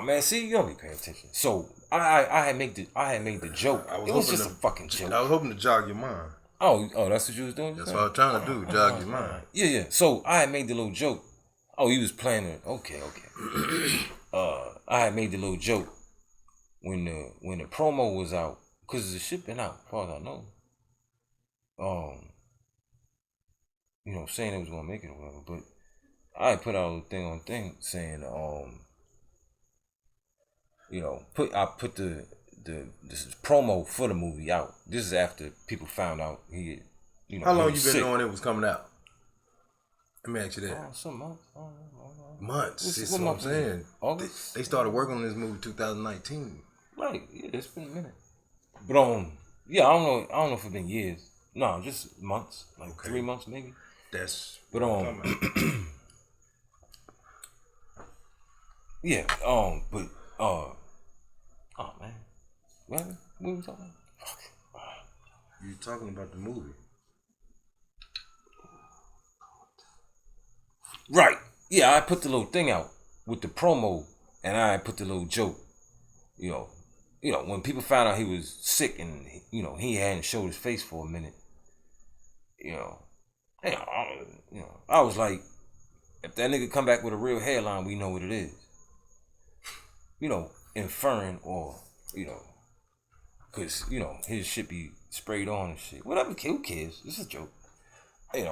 man, see, you don't be paying attention. So I had made the joke. It was just a fucking joke. I was hoping to jog your mind. Oh, that's what you was doing? That's what I was trying to do, jog your mind. Yeah. So I had made the little joke. Oh, he was playing it. Okay. I had made the little joke when the promo was out, because the shit been out, as far as I know. Saying it was gonna make it or whatever, but I had put out a little thing on thing saying, I put this promo for the movie out. This is after people found out he had, How long he you was been sick. knowing it was coming out? Let me ask you that. Some months. Months. What's- That's what what I'm month is it? saying. August? They started working on this movie 2019. Right, yeah, it's been a minute. But I don't know if it's been years. No, just months, like 3 months maybe. That's But yeah, oh man, what we talking about? you talking about the movie. Right, yeah, I put the little thing out with the promo, and I put the little joke. When people found out he was sick and he hadn't showed his face for a minute. I was like, if that nigga come back with a real hairline, we know what it is. Inferring or, because, his shit be sprayed on and shit. Whatever, who cares? This is a joke.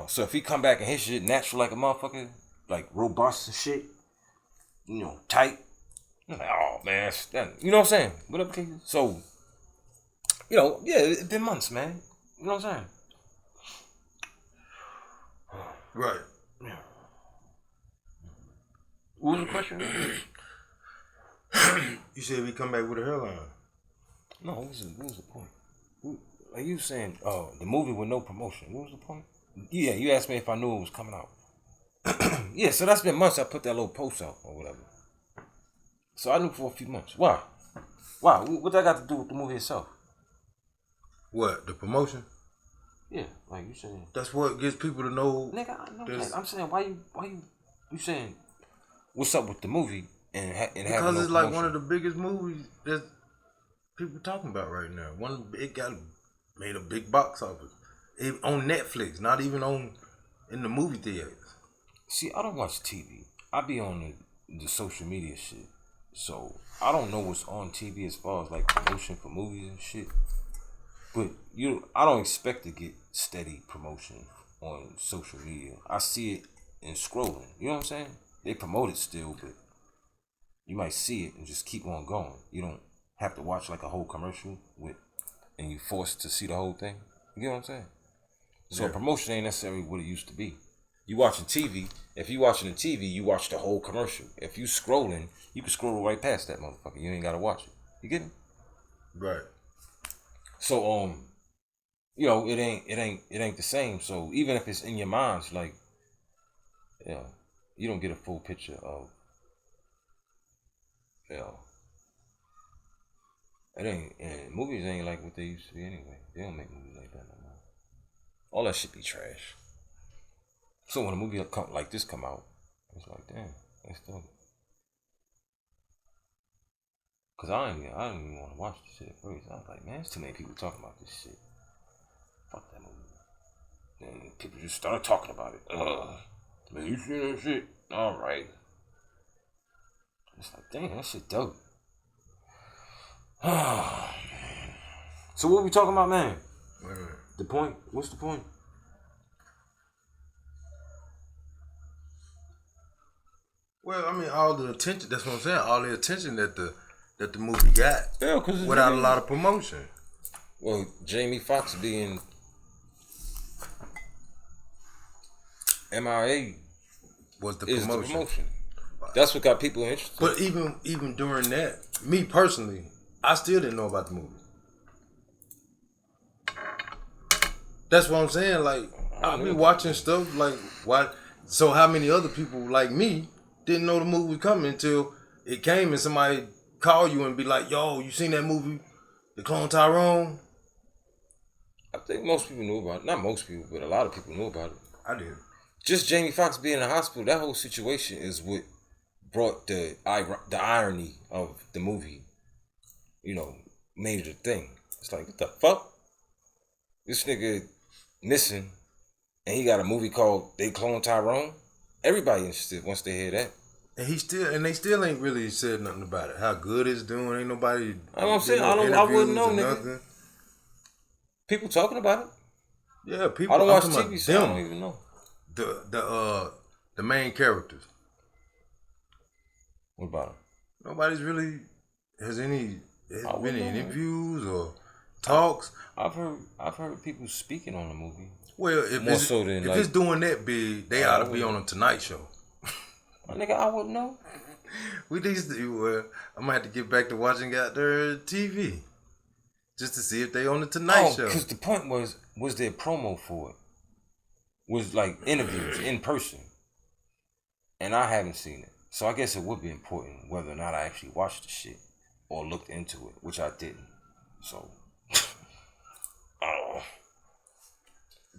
So if he come back and his shit natural like a motherfucker, like robust and shit, tight, I'm like, oh man, you know what I'm saying? Whatever case. So, yeah, it's been months, man. You know what I'm saying? Right. What was the question? You said we come back with a hairline. No, what was the point? Like you saying, the movie with no promotion. What was the point? Yeah, you asked me if I knew it was coming out. Yeah, so that's been months I put that little post out or whatever. So I knew for a few months. Why? What that got to do with the movie itself? What? The promotion? Yeah, like you saying. That's what gets people to know. Nigga, I know that. I'm saying, why you saying, what's up with the movie and having Because no it's like promotion? one of the biggest movies that people talking about right now. It got made a big box office. On Netflix, not even in the movie theaters. See, I don't watch TV. I be on the social media shit. So I don't know what's on TV as far as like promotion for movies and shit. But I don't expect to get steady promotion on social media. I see it in scrolling. You know what I'm saying? They promote it still, but you might see it and just keep on going. You don't have to watch like a whole commercial and you forced to see the whole thing. You get what I'm saying? So a promotion ain't necessarily what it used to be. You watching TV. If you watching the TV, you watch the whole commercial. If you scrolling, you can scroll right past that motherfucker. You ain't gotta watch it. You get it? Right. So it ain't the same. So even if it's in your mind, it's like, you don't get a full picture of, it ain't, and movies ain't like what they used to be anyway. They don't make movies like that no more. All that shit be trash. So when a movie like this come out, it's like, damn, that's dope. Cause I didn't even want to watch this shit at first. I was like, man, there's too many people talking about this shit. Fuck that movie. And people just started talking about it. Man, you seen that shit? All right. It's like, damn, that shit dope. So what we talking about, man? The point? What's the point? Well, I mean, all the attention. That's what I'm saying. All the attention that the movie got. Yeah, because without a lot of promotion. Well, Jamie Foxx being MIA was the is promotion. the promotion. That's what got people interested. But even during that, me personally, I still didn't know about the movie. That's what I'm saying. Like, I be watching stuff like what. So how many other people like me didn't know the movie was coming until it came and somebody call you and be like, "Yo, you seen that movie, The Clone Tyrone?" I think most people knew about it. Not most people, but a lot of people knew about it. I did. Just Jamie Foxx being in the hospital, that whole situation is what brought the irony of the movie, made it a thing. It's like, what the fuck? This nigga missing, and he got a movie called They Clone Tyrone. Everybody interested once they hear that. And they still ain't really said nothing about it. How good it's doing, ain't nobody. I'm saying, I wouldn't know, nigga. Nothing. People talking about it. Yeah, people. I don't watch TV, so I don't even know. The main characters. What about them? Nobody's really has been any interviews or talks. I've heard people speaking on the movie. Well, if it's doing that big, they ought to be on a Tonight Show. My nigga, I wouldn't know. We used to. I'm gonna have to get back to watching out their TV just to see if they on the Tonight Show. Because the point was there promo for it? Was like interviews in person, and I haven't seen it. So I guess it would be important whether or not I actually watched the shit or looked into it, which I didn't. So I don't know.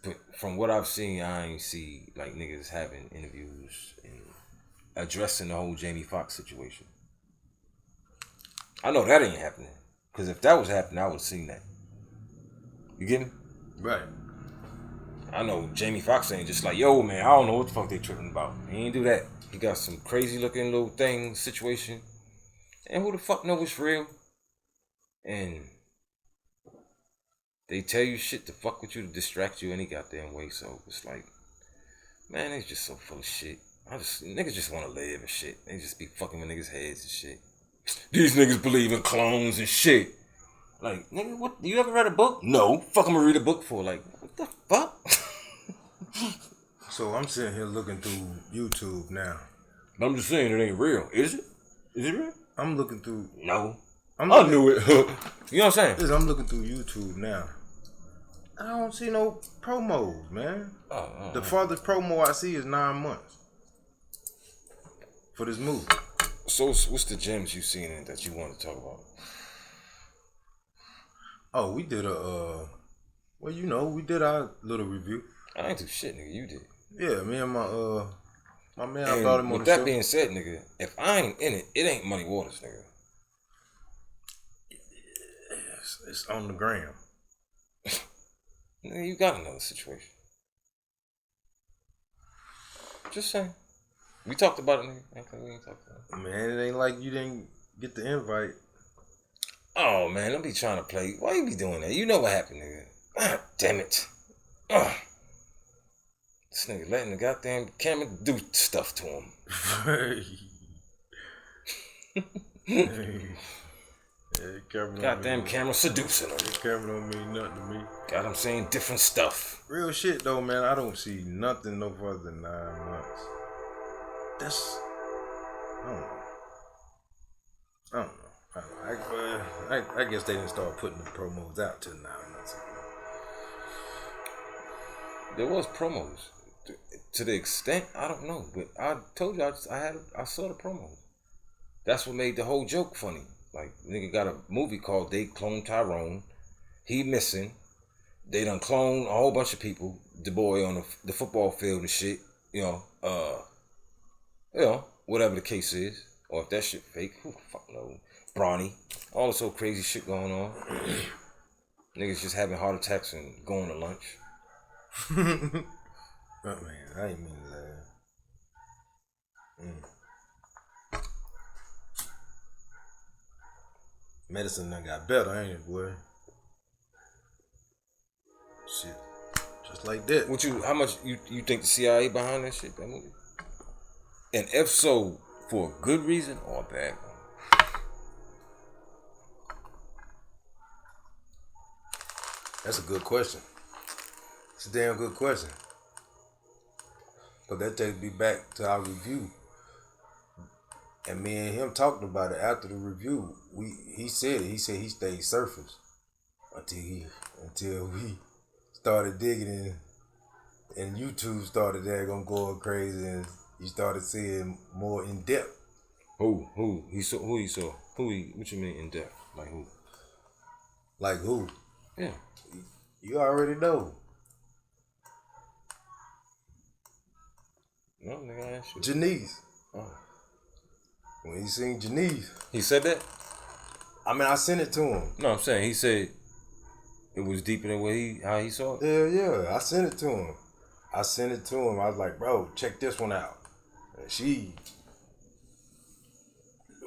But from what I've seen, I ain't see like niggas having interviews and addressing the whole Jamie Foxx situation. I know that ain't happening. Because if that was happening, I would have seen that. You get me? Right. I know Jamie Foxx ain't just like, yo, man, I don't know what the fuck they tripping about. He ain't do that. He got some crazy looking little thing, situation. And who the fuck know it's real? And they tell you shit to fuck with you, to distract you any goddamn way. So it's like, man, they just so full of shit. Niggas just want to live and shit. They just be fucking with niggas' heads and shit. These niggas believe in clones and shit. Like, nigga, what? You ever read a book? No. Fuck, I'm gonna read a book for. Like, what the fuck? So I'm sitting here looking through YouTube now. But I'm just saying it ain't real. Is it? Is it real? I'm looking through. No. I knew it. You know what I'm saying? I'm looking through YouTube now. I don't see no promos, man. The farthest promo I see is 9 months for this movie. So what's the gems you seen in that you want to talk about? Oh, we did we did our little review. I ain't do shit, nigga. You did. Yeah, me and my man, I and brought him on the show. With that being said, nigga, if I ain't in it, it ain't Muddy Waters, nigga. It's on the gram. Nigga, you got another situation. Just saying. We talked about it, nigga. We ain't talked about it. Man, it ain't like you didn't get the invite. Oh, man, don't be trying to play. Why you be doing that? You know what happened, nigga. Ah, damn it. This nigga letting the goddamn camera do stuff to him. Goddamn camera seducing him. Camera don't mean nothing to me. Got him saying different stuff. Real shit though, man. I don't see nothing no further than 9 months. That's I don't know. I guess they didn't start putting the promos out till 9 months ago. There was promos. To the extent, I don't know. But I told you I saw the promos. That's what made the whole joke funny. Like, nigga got a movie called They Clone Tyrone. He missing. They done clone a whole bunch of people. the boy on the football field and shit, whatever the case is, or if that shit fake, who the fuck knows? Brawny, all this old crazy shit going on. Niggas just having heart attacks and going to lunch. Oh, man, I ain't mean to laugh. Medicine done got better, ain't it, boy? Shit. Just like that. How much you think the CIA behind that shit, that movie? And if so, for a good reason or a bad one? That's a good question. It's a damn good question. But that takes me back to our review. And me and him talked about it after the review. He said he stayed surface until we started digging in, and YouTube started going crazy, and he started seeing more in depth. Who he saw? What you mean in depth? Like who? Like who? Yeah. You already know. No, nigga, I asked you. Janice. Oh. When he seen Janice. He said that? I mean, I sent it to him. No, I'm saying he said it was deeper than how he saw it. Yeah, I sent it to him. I was like, bro, check this one out. And she,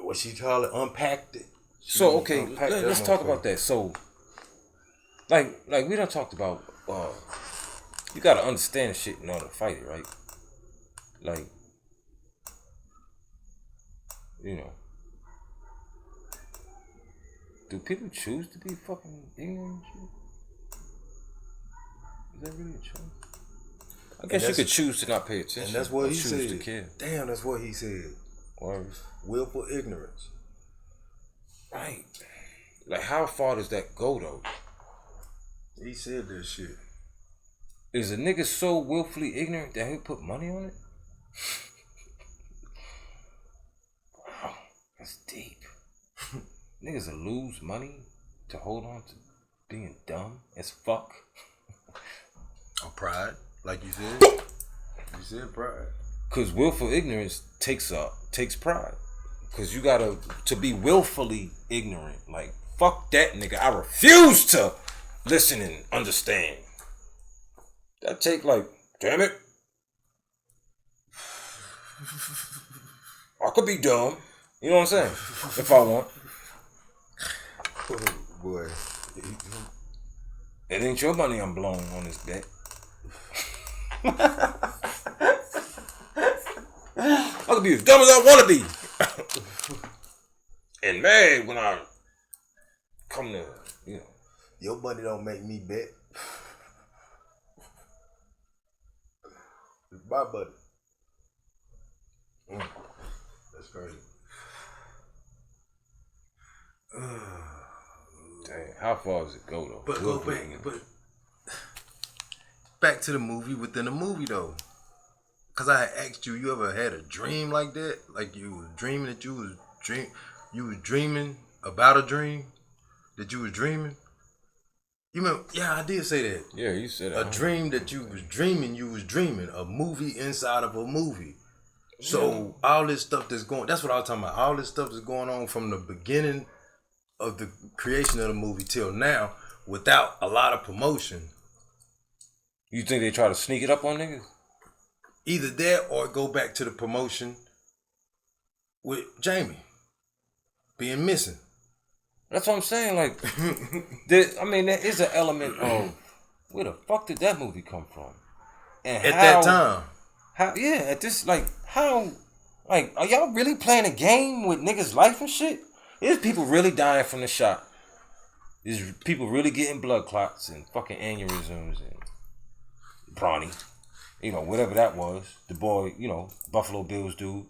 what she call it, unpacked it. So okay, let's talk about that. So, like we done talked about. You gotta understand shit in order to fight it, right? Like, do people choose to be fucking ignorant and shit? Is that really a choice? I guess you could choose to not pay attention. And that's what he choose said. to care. Damn, that's what he said. Or willful ignorance. Right. Like, how far does that go, though? He said that shit. Is a nigga so willfully ignorant that he'll put money on it? Wow, that's deep. Niggas will lose money to hold on to being dumb as fuck. Or pride, like you said. You said pride. Cause willful ignorance takes pride. Cause you gotta to be willfully ignorant. Like, fuck that nigga. I refuse to listen and understand. That take like, damn it. I could be dumb. You know what I'm saying? If I want. Oh, boy. It ain't your money I'm blowing on this bet. I could be as dumb as I want to be. And mad when I come to, Your money don't make me bet. It's my money. That's crazy. Dang, how far does it go though? But go back to the movie within the movie though. Cause I had asked you ever had a dream like that? Like you was dreaming that you was dreaming about a dream? That you was dreaming? You remember? Yeah, I did say that. Yeah, you said that. A dream that you was dreaming. A movie inside of a movie. So all this stuff that's that's what I was talking about. All this stuff that's going on from the beginning of the creation of the movie till now without a lot of promotion. You think they try to sneak it up on niggas? Either that or go back to the promotion with Jamie being missing. That's what I'm saying. Like, there is an element of where the fuck did that movie come from? And at that time. Are y'all really playing a game with niggas' life and shit? There's people really dying from the shot. There's people really getting blood clots and fucking aneurysms and brawny. Whatever that was. The boy, Buffalo Bills dude.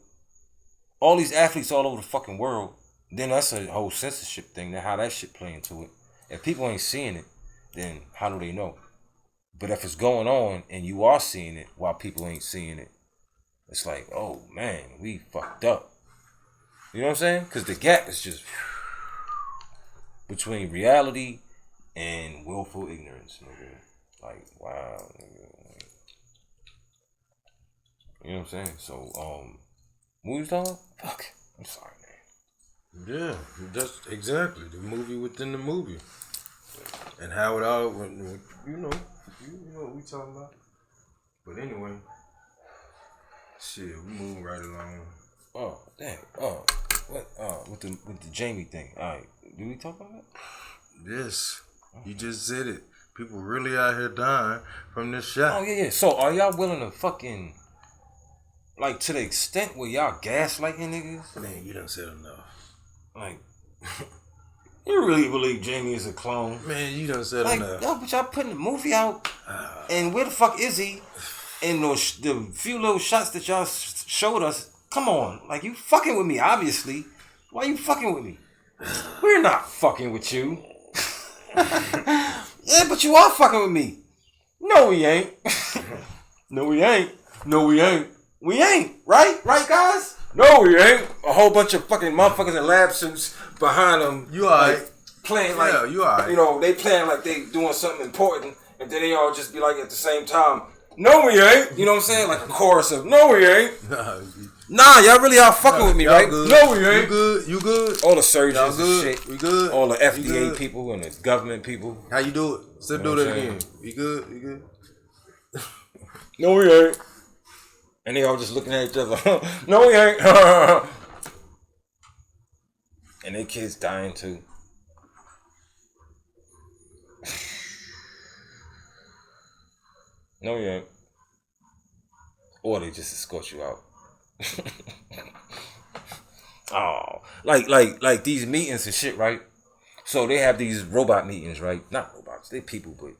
All these athletes all over the fucking world. Then that's a whole censorship thing. Now how that shit play into it. If people ain't seeing it, then how do they know? But if it's going on and you are seeing it while people ain't seeing it, it's like, oh man, we fucked up. You know what I'm saying? Because the gap is just between reality and willful ignorance, nigga. Like, wow. Nigga. You know what I'm saying? So, what was talking about? Fuck. I'm sorry, man. Yeah, that's exactly the movie within the movie, and how it all went. You know what we talking about. But anyway, shit, we moving right along. Oh, damn. Oh, what? With the Jamie thing. All right. Did we talk about that? Yes, you just said it. People really out here dying from this shot. Oh yeah. So are y'all willing to fucking like to the extent where y'all gaslighting niggas? Man, you done said enough. Like, you really believe Jamie is a clone? Man, you done said Like, enough. yo, but y'all putting the movie out, and where the fuck is he? And the few little shots that y'all showed us, come on, like you fucking with me, obviously. Why you fucking with me? We're not fucking with you. Yeah, but you are fucking with me. No, we ain't. No, we ain't. No, we ain't. We ain't. Right? Right, guys? No, we ain't. A whole bunch of fucking motherfuckers in lab suits behind them. You alright. Like, playing like, Yeah, you alright. You know, they playing like they doing something important, and then they all just be like at the same time, no, we ain't. You know what I'm saying? Like a chorus of, no, we ain't. Nah, y'all really are fucking with me, y'all right? Good. No, we ain't. You good? You good? All the surgeons Y'all and good? shit. We good? All the We FDA good? people and the government people. How you do it? Still You do know that what I'm again. You good? You good? No, we ain't. And they all just looking at each other. No, we ain't. And their kids dying too. No, we ain't. Or they just escort you out. Oh, like these meetings and shit, right? So they have these robot meetings, right? Not robots, they people, but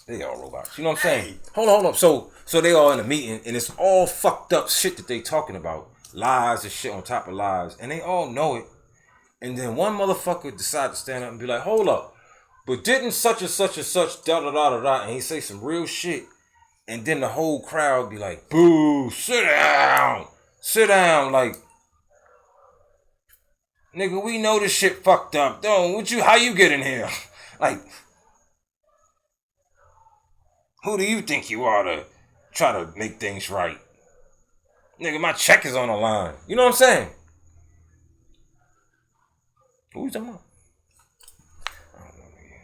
they all robots. You know what I'm saying? Hold on. So they all in a meeting, and it's all fucked up shit that they talking about, lies and shit on top of lies, and they all know it. And then one motherfucker decide to stand up and be like, "Hold up, but didn't such and such and such da da da da da," and he say some real shit, and then the whole crowd be like, "Boo! Sit down!" Like, nigga, we know this shit fucked up. Don't how you get in here? Like, who do you think you are to try to make things right? Nigga, my check is on the line. You know what I'm saying? Who you talking about? I don't know, nigga.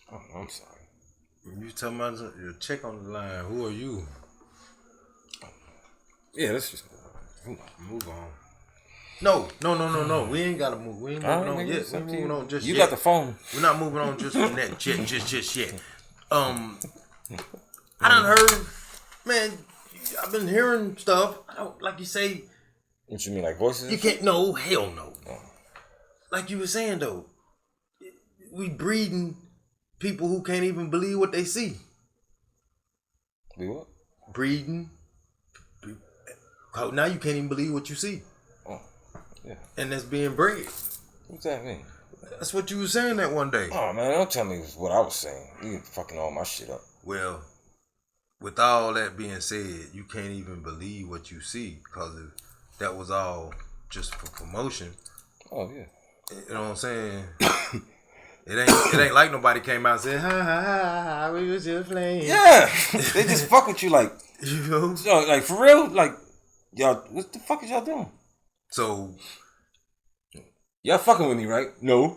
I don't know, I'm sorry. You talking about your check on the line? Who are you? Yeah, let's just Move on. No. We ain't gotta move. We ain't moving on yet. We ain't moving on just you yet. got the phone. We're not moving on just from that just yet. I done heard, man. I've been hearing stuff. I don't like you say. What you mean, like voices? You can't. No, hell no. Like you were saying though, we breeding people who can't even believe what they see. We what? Breeding. Now you can't even believe what you see. Oh, yeah. And that's being bred. What's that mean? That's what you were saying that one day. Oh man, don't tell me what I was saying. You fucking all my shit up. Well, with all that being said, you can't even believe what you see because that was all just for promotion. Oh yeah. You know what I'm saying? It ain't like nobody came out and said, ha, we was just playing. Yeah. They just fuck with you like, You know? yo, like for real, like, y'all, what the fuck is y'all doing? So, Y'all fucking with me, right? No.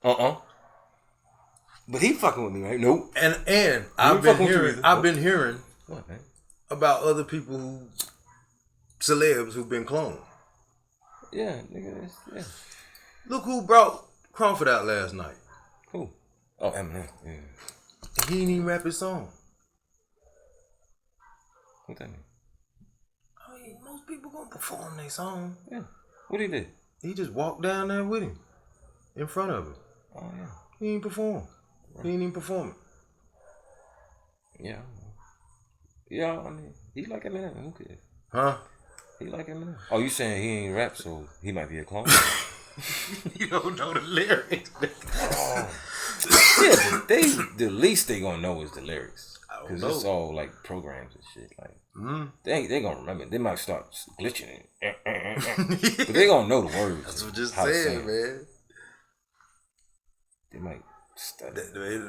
But he fucking with me, right? Nope. and I've been hearing What, man? about other people celebs who've been cloned. Yeah, nigga, yeah. Look who brought Crumford out last night. Cool. Oh, Eminem. Yeah. He didn't even rap his song. What that mean? I mean, most people gonna perform their song. Yeah. What he did? He just walked down there with him, in front of him. Oh yeah. He ain't perform. He ain't even perform it. Yeah. Yeah, I mean, he like Eminem. Who cares? Huh? He like Eminem. Oh, you saying he ain't rap, so he might be a clone? You don't know the lyrics. Yeah, but the least they gonna know is the lyrics. I Cause don't it's know. all like programs and shit. Like they gonna remember. They might start glitching it, but they gonna know the words. That's what just how to said, sing. man. They might.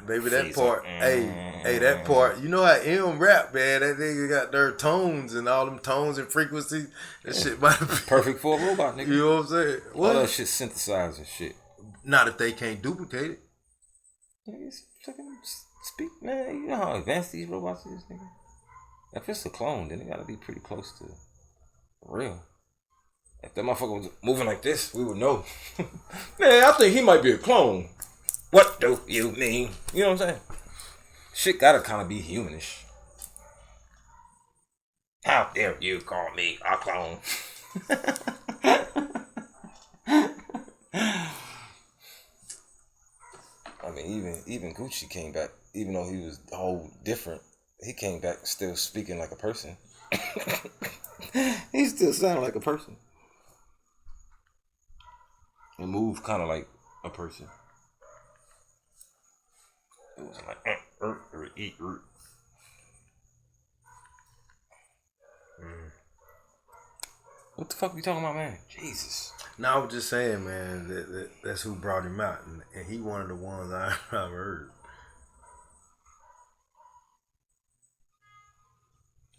Maybe that Freeze part. up. Hey, that part. You know how M rap, man. That nigga got their tones and all them tones and frequencies. That shit might be Perfect for a robot, nigga. You know what I'm saying? All What? that shit synthesized and shit. Not if they can't duplicate it. Niggas fucking speak, man. You know how advanced these robots is, nigga. If it's a clone, then it gotta be pretty close to real. If that motherfucker was moving like this, we would know. Man, I think he might be a clone. What do you mean? You know what I'm saying? Shit gotta kind of be humanish. How dare you call me a clone? I mean, even Gucci came back, even though he was whole different. He came back still speaking like a person. He still sounded like a person. And moved kind of like a person. It was like eat. What the fuck we talking about, man? Jesus. No, I was just saying, man, that's who brought him out, and he one of the ones I've heard.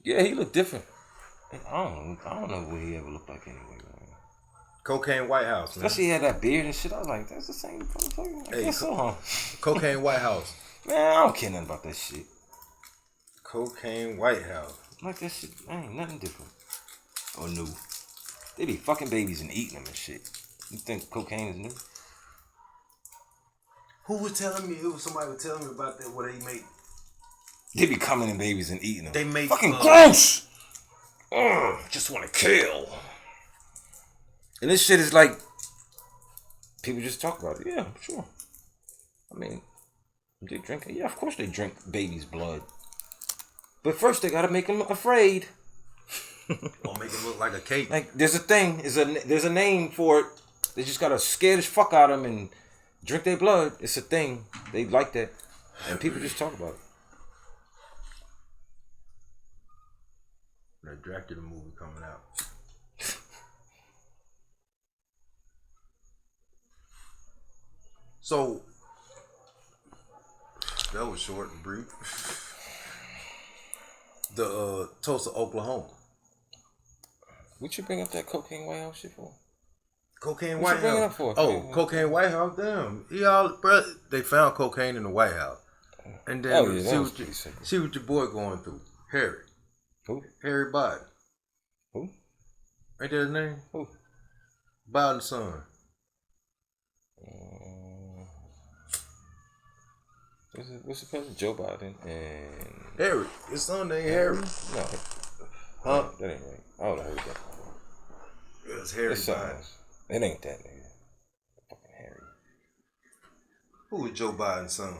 Yeah, he looked different. I don't know what he ever looked like anyway, man. Cocaine White House, man. Especially he had that beard and shit. I was like, that's the same motherfucker. I guess so, huh? Cocaine White House. Man, I don't care nothing about that shit. Cocaine White House. Like that shit, ain't nothing different or new. They be fucking babies and eating them and shit. You think cocaine is new? Who was telling me? It was somebody was telling me about that. What they make? They be coming in babies and eating them. They make fucking gross. Just want to kill. And this shit is like people just talk about it. Yeah, sure. I mean, they drink it. Yeah, of course they drink baby's blood. But first they gotta make them afraid. Or make it look like a cake. Like there's a thing, there's a name for it. They just gotta scare the fuck out of them and drink their blood. It's a thing. They like that, and people just talk about it. That Dracula movie coming out. So that was short and brief. The Tulsa, Oklahoma. What you bring up that Cocaine White House shit for? Cocaine What White you bring it House. up for? Oh, Cocaine White House. Damn, bro, they found cocaine in the White House, and then Oh, yeah, that see, was what pretty simple. see what your boy going through. Harry Who? Biden. Who? Ain't that his name? Who? Biden's son. What's the president? Joe Biden and Harry. His son named Harry. no, Huh? that ain't right. I would have heard that. It's Harry It's something Biden. else. It ain't that nigga. Fucking Harry. Who is Joe Biden's son?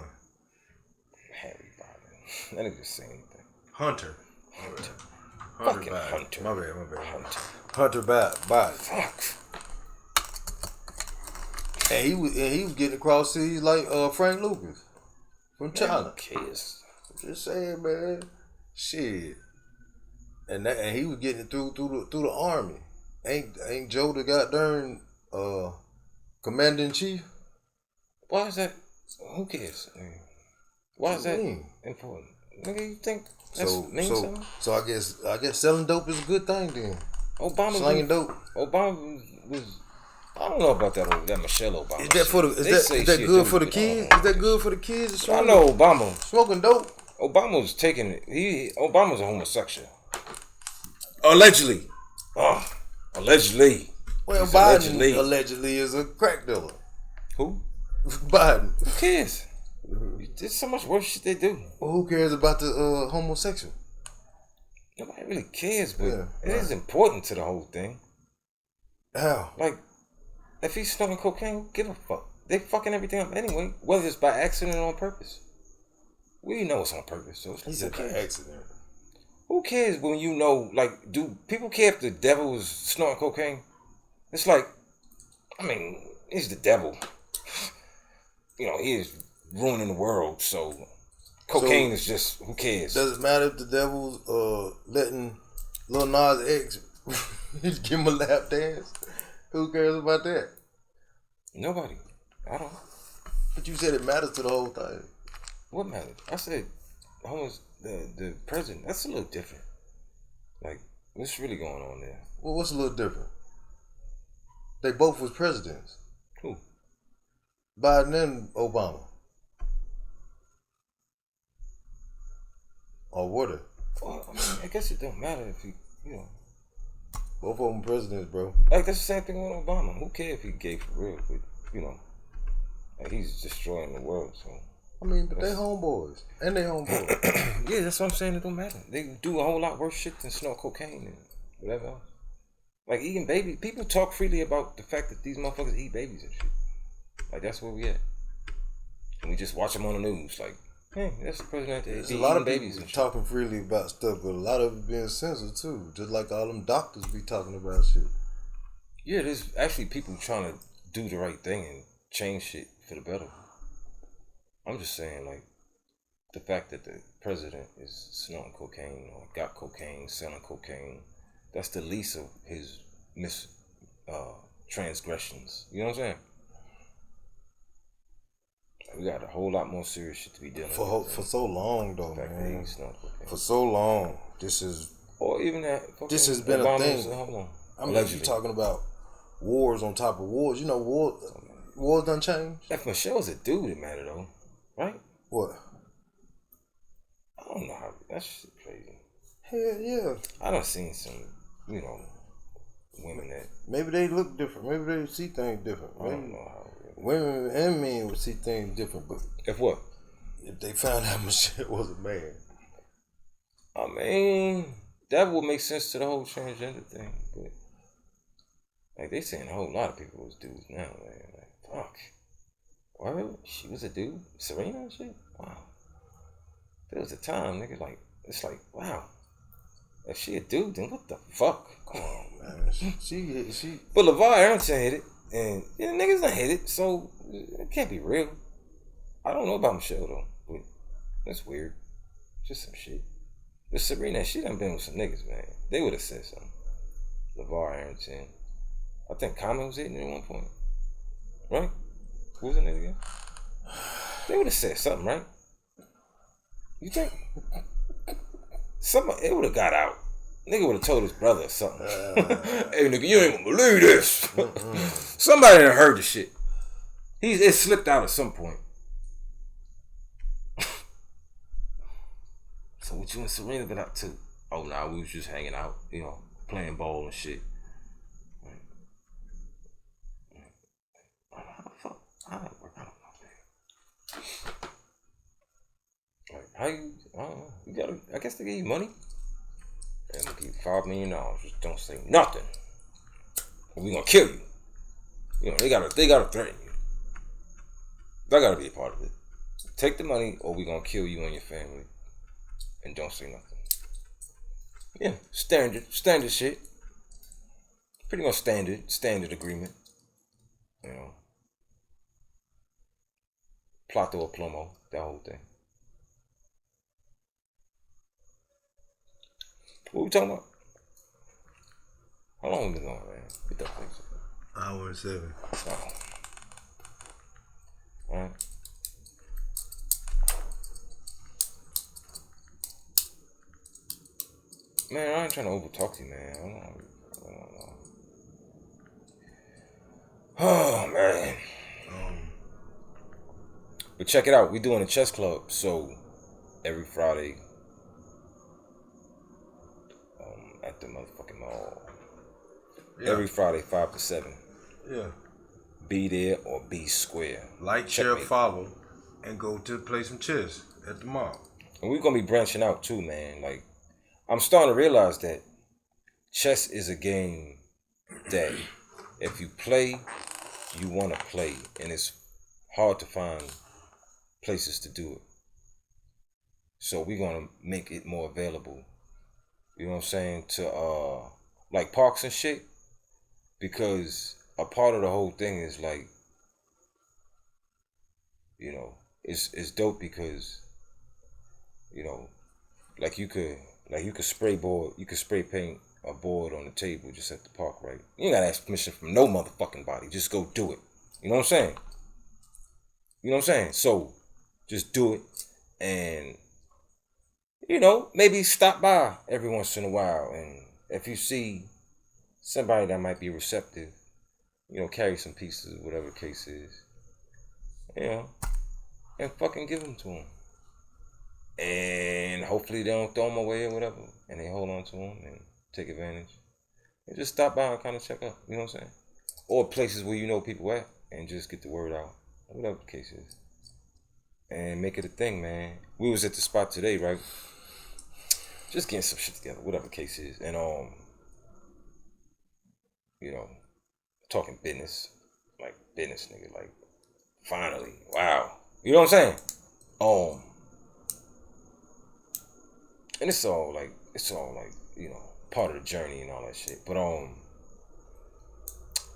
Harry Biden. That nigga just say anything. Hunter. Fucking Biden. Hunter. My bad. Hunter. Hunter Biden. Fuck. And he was getting across seas like Frank Lucas from China. Kids. Just saying, man. Shit. And he was getting it through the army. Ain't Joe the goddamn commander in chief? Why is that? Who cares? Why is that mean? important? Nigga, you think that's something? So I guess selling dope is a good thing then. Obama Slanging dope. Obama was. I don't know about that Michelle Obama. Is that for the? They Is say that shit good that for the was- kids? Is that good for the kids? I know Obama. Smoking dope. Obama was taking it. Obama's a homosexual. Allegedly. Allegedly. Well, He's Biden allegedly is a crack dealer. Who? Biden. Who cares? There's so much worse shit they do. Well, who cares about the homosexual? Nobody really cares, but Yeah, it is important to the whole thing. How? Like, if he's smoking cocaine, who give a fuck? They fucking everything up anyway, whether it's by accident or on purpose. We know it's on purpose, so He said by accident. who cares when you know, like, do people care if the devil was snorting cocaine? It's like, I mean, he's the devil. You know, he is ruining the world, so cocaine is just, who cares? Does it matter if the devil's letting Lil Nas X give him a lap dance? Who cares about that? Nobody. I don't. But you said it matters to the whole thing. What matters? I said, the president. That's a little different. Like, what's really going on there? Well, what's a little different? They both was presidents. Who? Biden and Obama. Or were they? Well, I mean, I guess it don't matter if you know. Both of them presidents, bro. Like, that's the same thing with Obama. Who cares if he gay for real? But, you know, like, he's destroying the world, so. I mean, but they homeboys. And they homeboys. Yeah, that's what I'm saying. It don't matter. They do a whole lot worse shit than snort cocaine and whatever else. Like, eating babies. People talk freely about the fact that these motherfuckers eat babies and shit. Like, that's where we at. And we just watch them on the news. Like, hey, that's the president. There's a lot of people talking freely about stuff, but a lot of it being censored too. Just like all them doctors be talking about shit. Yeah, there's actually people trying to do the right thing and change shit for the better. I'm just saying, like, the fact that the president is snorting cocaine or got cocaine, selling cocaine, that's the least of his transgressions. You know what I'm saying? We got a whole lot more serious shit to be dealing with. For so long, though, man. For so long, this is... Or even that... This has been a thing. Hold on. I mean, you talking about wars on top of wars. You know, wars done changed. If Michelle's a dude, it matter, though. Right? What? I don't know how... That shit crazy. Hell yeah. I done seen some, you know, women that... Maybe they look different. Maybe they see things different. I don't know how... Women and men would see things different, but... If what? If they found out Michelle was a man. I mean, that would make sense to the whole transgender thing, but... Like, they saying a whole lot of people was dudes now, man. Like, fuck. What? She was a dude? Serena and shit? Wow. There was a time, nigga, like, it's like, wow. If she a dude, then what the fuck? Come on, man. She. But LeVar Arrington hit it, and yeah, niggas done hit it, so it can't be real. I don't know about Michelle, though, but that's weird. Just some shit. But Serena, she done been with some niggas, man. They would have said something. LeVar Arrington. I think Common was hitting it at one point. Right? Who was the nigga again? They would have said something, right? You think? It would have got out. Nigga would have told his brother or something. Hey, nigga, you ain't gonna believe this. Somebody done heard the shit. It slipped out at some point. So what you and Serena been up to? Oh, nah, we was just hanging out, you know, playing ball and shit. How the fuck? How that work? I don't know, man. Like, how you? I don't know. You gotta. I guess they give you money. And they give you $5 million. Just don't say nothing. Or we gonna kill you. You know, they gotta threaten you. That gotta be a part of it. Take the money, or we gonna kill you and your family. And don't say nothing. Yeah, standard shit. Pretty much standard agreement. You know. Plato or plomo, that whole thing. What we talking about? How long we been going, man? Get that thing. Hour and 7. Oh. Alright. Man, I ain't trying to overtalk you, man. I don't know. Oh, man. But check it out. We doing a chess club. So, every Friday, at the motherfucking mall. Yeah. Every Friday, 5 to 7. Yeah. Be there or be square. Like, share, follow, and go to play some chess at the mall. And we're going to be branching out too, man. Like, I'm starting to realize that chess is a game that if you play, you want to play. And it's hard to find places to do it. So we're going to make it more available. You know what I'm saying? To, like parks and shit. Because a part of the whole thing is like, you know, it's dope because, you know, like you could spray paint a board on the table just at the park, right? You ain't gotta ask permission from no motherfucking body. Just go do it. You know what I'm saying? You know what I'm saying? So just do it, and you know, maybe stop by every once in a while, and if you see somebody that might be receptive, you know, carry some pieces, whatever the case is, you know, and fucking give them to them. And hopefully they don't throw them away or whatever, and they hold on to them and take advantage. And just stop by and kind of check up, you know what I'm saying? Or places where you know people at, and just get the word out, whatever the case is. And make it a thing, man. We was at the spot today, right? Just getting some shit together, whatever the case is. And you know, talking business. Like business, nigga. Like, finally. Wow. You know what I'm saying? And it's all like, you know, part of the journey and all that shit. But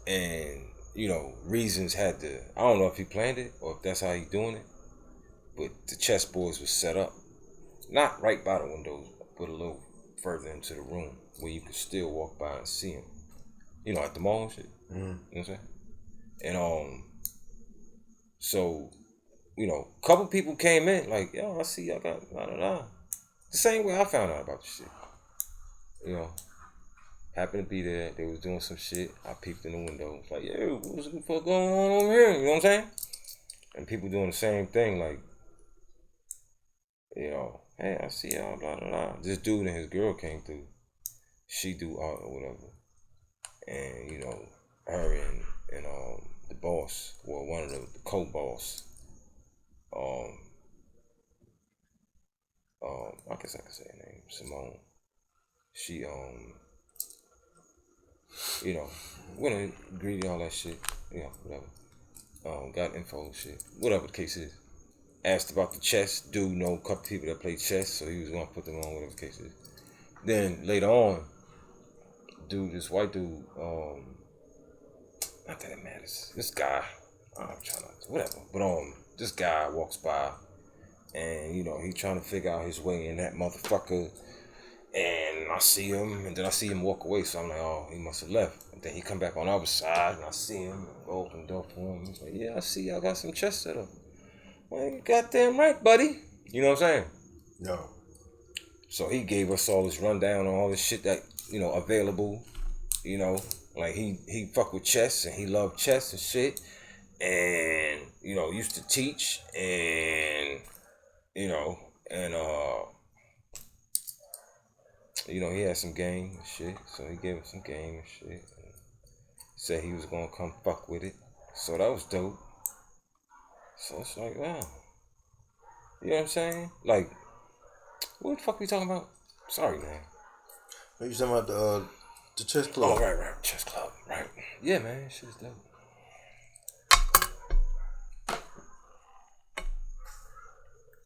and you know, Reasons had to, I don't know if he planned it or if that's how he doing it, but the chessboards was set up, not right by the windows, but a little further into the room where you could still walk by and see him. You know, at the mall and shit. Mm-hmm. You know what I'm saying? And so, you know, a couple people came in like, yo, I see y'all got da. The same way I found out about the shit. You know, happened to be there. They was doing some shit. I peeped in the window. It's like, yo, what's the fuck going on over here? You know what I'm saying? And people doing the same thing, like, you know, hey, I see y'all, blah, blah, blah. This dude and his girl came through. She do art or whatever. And, you know, her and the boss, well, one of the co-boss, I guess I could say her name, Simone. She, you know, went and greeted all that shit, you know, whatever. Got info and shit, whatever the case is. Asked about the chess. Dude know a couple people that play chess, so he was gonna put them on, whatever the case is. Then later on, this white dude, not that it matters. This guy, I'm trying to, whatever. But this guy walks by, and you know he trying to figure out his way in that motherfucker. And I see him, and then I see him walk away. So I'm like, oh, he must have left. And then he come back on the other side, and I see him open the door for him. He's like, yeah, I see y'all got some chess set up. Well, you goddamn right, buddy. You know what I'm saying? No. So he gave us all this rundown on all this shit that, you know, available. You know, like he fuck with chess and he loved chess and shit. And, you know, used to teach and, you know, and, you know, he had some game and shit. So he gave us some game and shit. And said he was gonna come fuck with it. So that was dope. So it's like, wow. You know what I'm saying? Like, what the fuck we talking about? Sorry, man. Are you talking about the chess club? Oh, right. Chess club, right. Yeah, man. Shit's dope.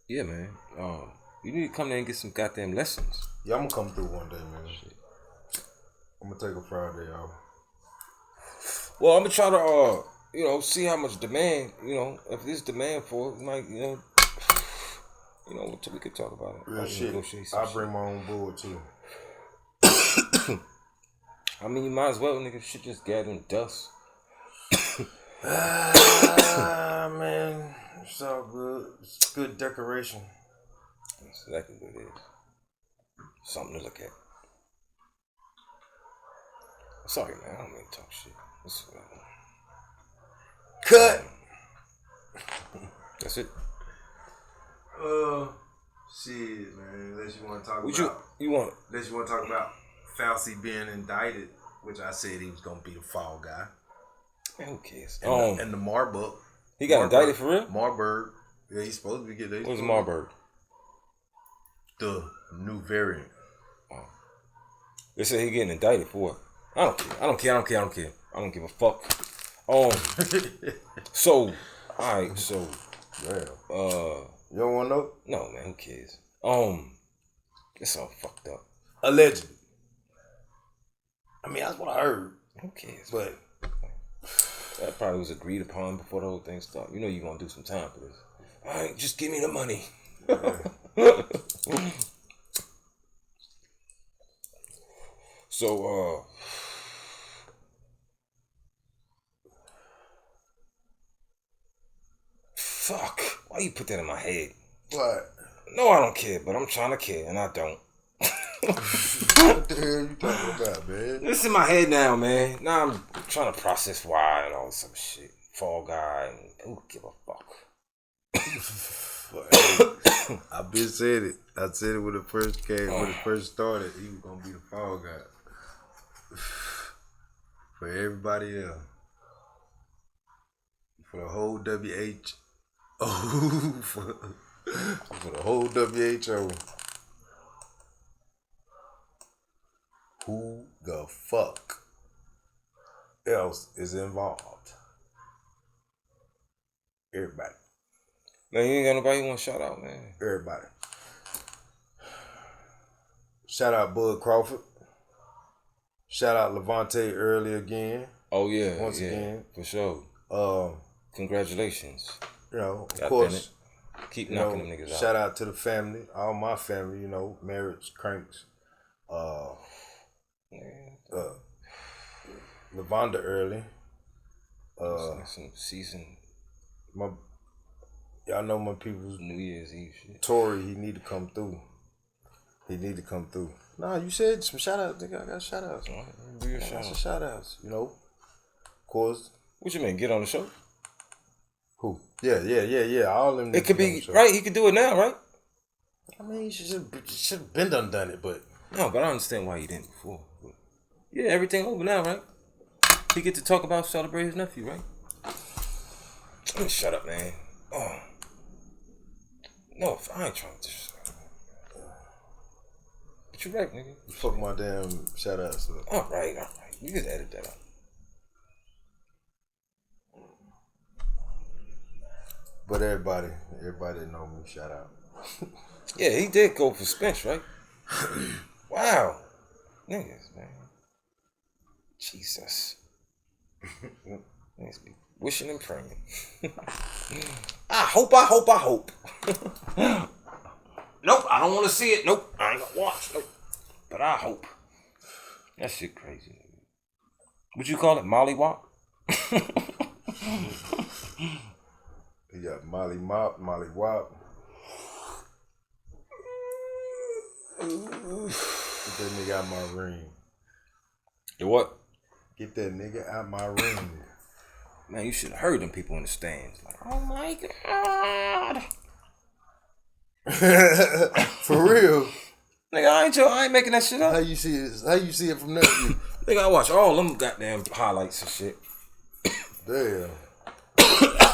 Yeah, man. You need to come there and get some goddamn lessons. Yeah, I'm gonna come through one day, man. Shit. I'm gonna take a Friday off. Well, I'm gonna try to, you know, see how much demand, you know, if there's demand for it, we might, you know, we could talk about it. Real shit. I bring my own board too. I mean, you might as well, nigga. Shit just gathering dust. Man, it's all good. It's good decoration. That's exactly what it is. Something to look at. Sorry, man. I don't mean to talk shit. Cut. That's it. Shit, man. Unless you want to talk What about. you want? Unless you want to talk about Fauci being indicted, which I said he was gonna be the fall guy. Man, who cares? And the Marburg. He got indicted for real? Marburg. Yeah, he's supposed to be getting. What's Marburg? The new variant. They say he getting indicted for what? I don't care. I don't give a fuck. So, alright, so Damn. You don't wanna know? no, man, who cares? It's all fucked up. Allegedly. I mean, that's what I heard. Who cares? But That probably was agreed upon before the whole thing started. You know you're gonna do some time for this. Alright, just give me the money. So, Fuck. Why you put that in my head? What? No, I don't care, but I'm trying to care, and I don't. What the hell you talking about, man? It's in my head now, man. Now I'm trying to process why and all this other shit. Fall Guy, and who give a fuck? I've been saying it. I said it when it first came, when it first started. He was gonna be the fall guy for everybody else, for the whole WHO, for the whole WHO. Who the fuck else is involved? Everybody. Man, you ain't got nobody you want to shout out, man. Everybody. Shout out Bud Crawford. Shout out Levante early again. Oh yeah, Once again. for sure. Congratulations. You know, of God course. Keep You knocking know, them niggas out. shout out to the family, all my family, you know, Marriage, Cranks, Lavonda early. Some season Y'all know my people's New Year's Eve shit. Tory, he need to come through. Nah, you said some shout outs, nigga. I got shout outs. Do your I got shout some out. shout outs, you know. Of course. What you mean? Get on the show? Who? Yeah. All them It could niggas on be the show. right. He could do it now, right? I mean, he should have been done it, but No, but I understand why he didn't before. But yeah, everything over now, right? He get to talk about celebrate his nephew, right? Shut up, man. Oh. No, I ain't trying to just. But you right, nigga. fuck my damn shout outs. All right. You just edit that out. But everybody know me, shout out. Yeah, he did go for Spence, right? Wow. Niggas, man. Jesus. Niggas be wishing and praying. I hope. Nope, I don't want to see it. Nope, I ain't gonna watch. Nope. But I hope. That shit crazy. What you call it? Mollywop? He got Molly Mop, Molly Wop. Get that nigga out my ring. The what? Get that nigga out my ring. Man, you should have heard them people in the stands. Like, oh my God. For real. Nigga, I ain't making that shit up. How you see it? How you see it from that view? Nigga, I watch all them goddamn highlights and shit. Damn.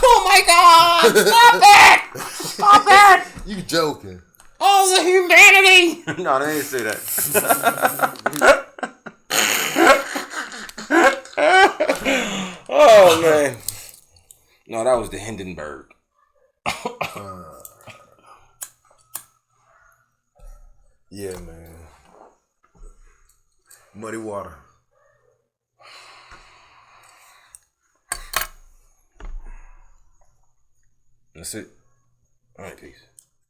Oh my God! Stop it! Stop it! You joking. All the humanity! No, they didn't say that. Oh, man. No, that was the Hindenburg. Yeah, man. Muddy water. That's it. All right, peace.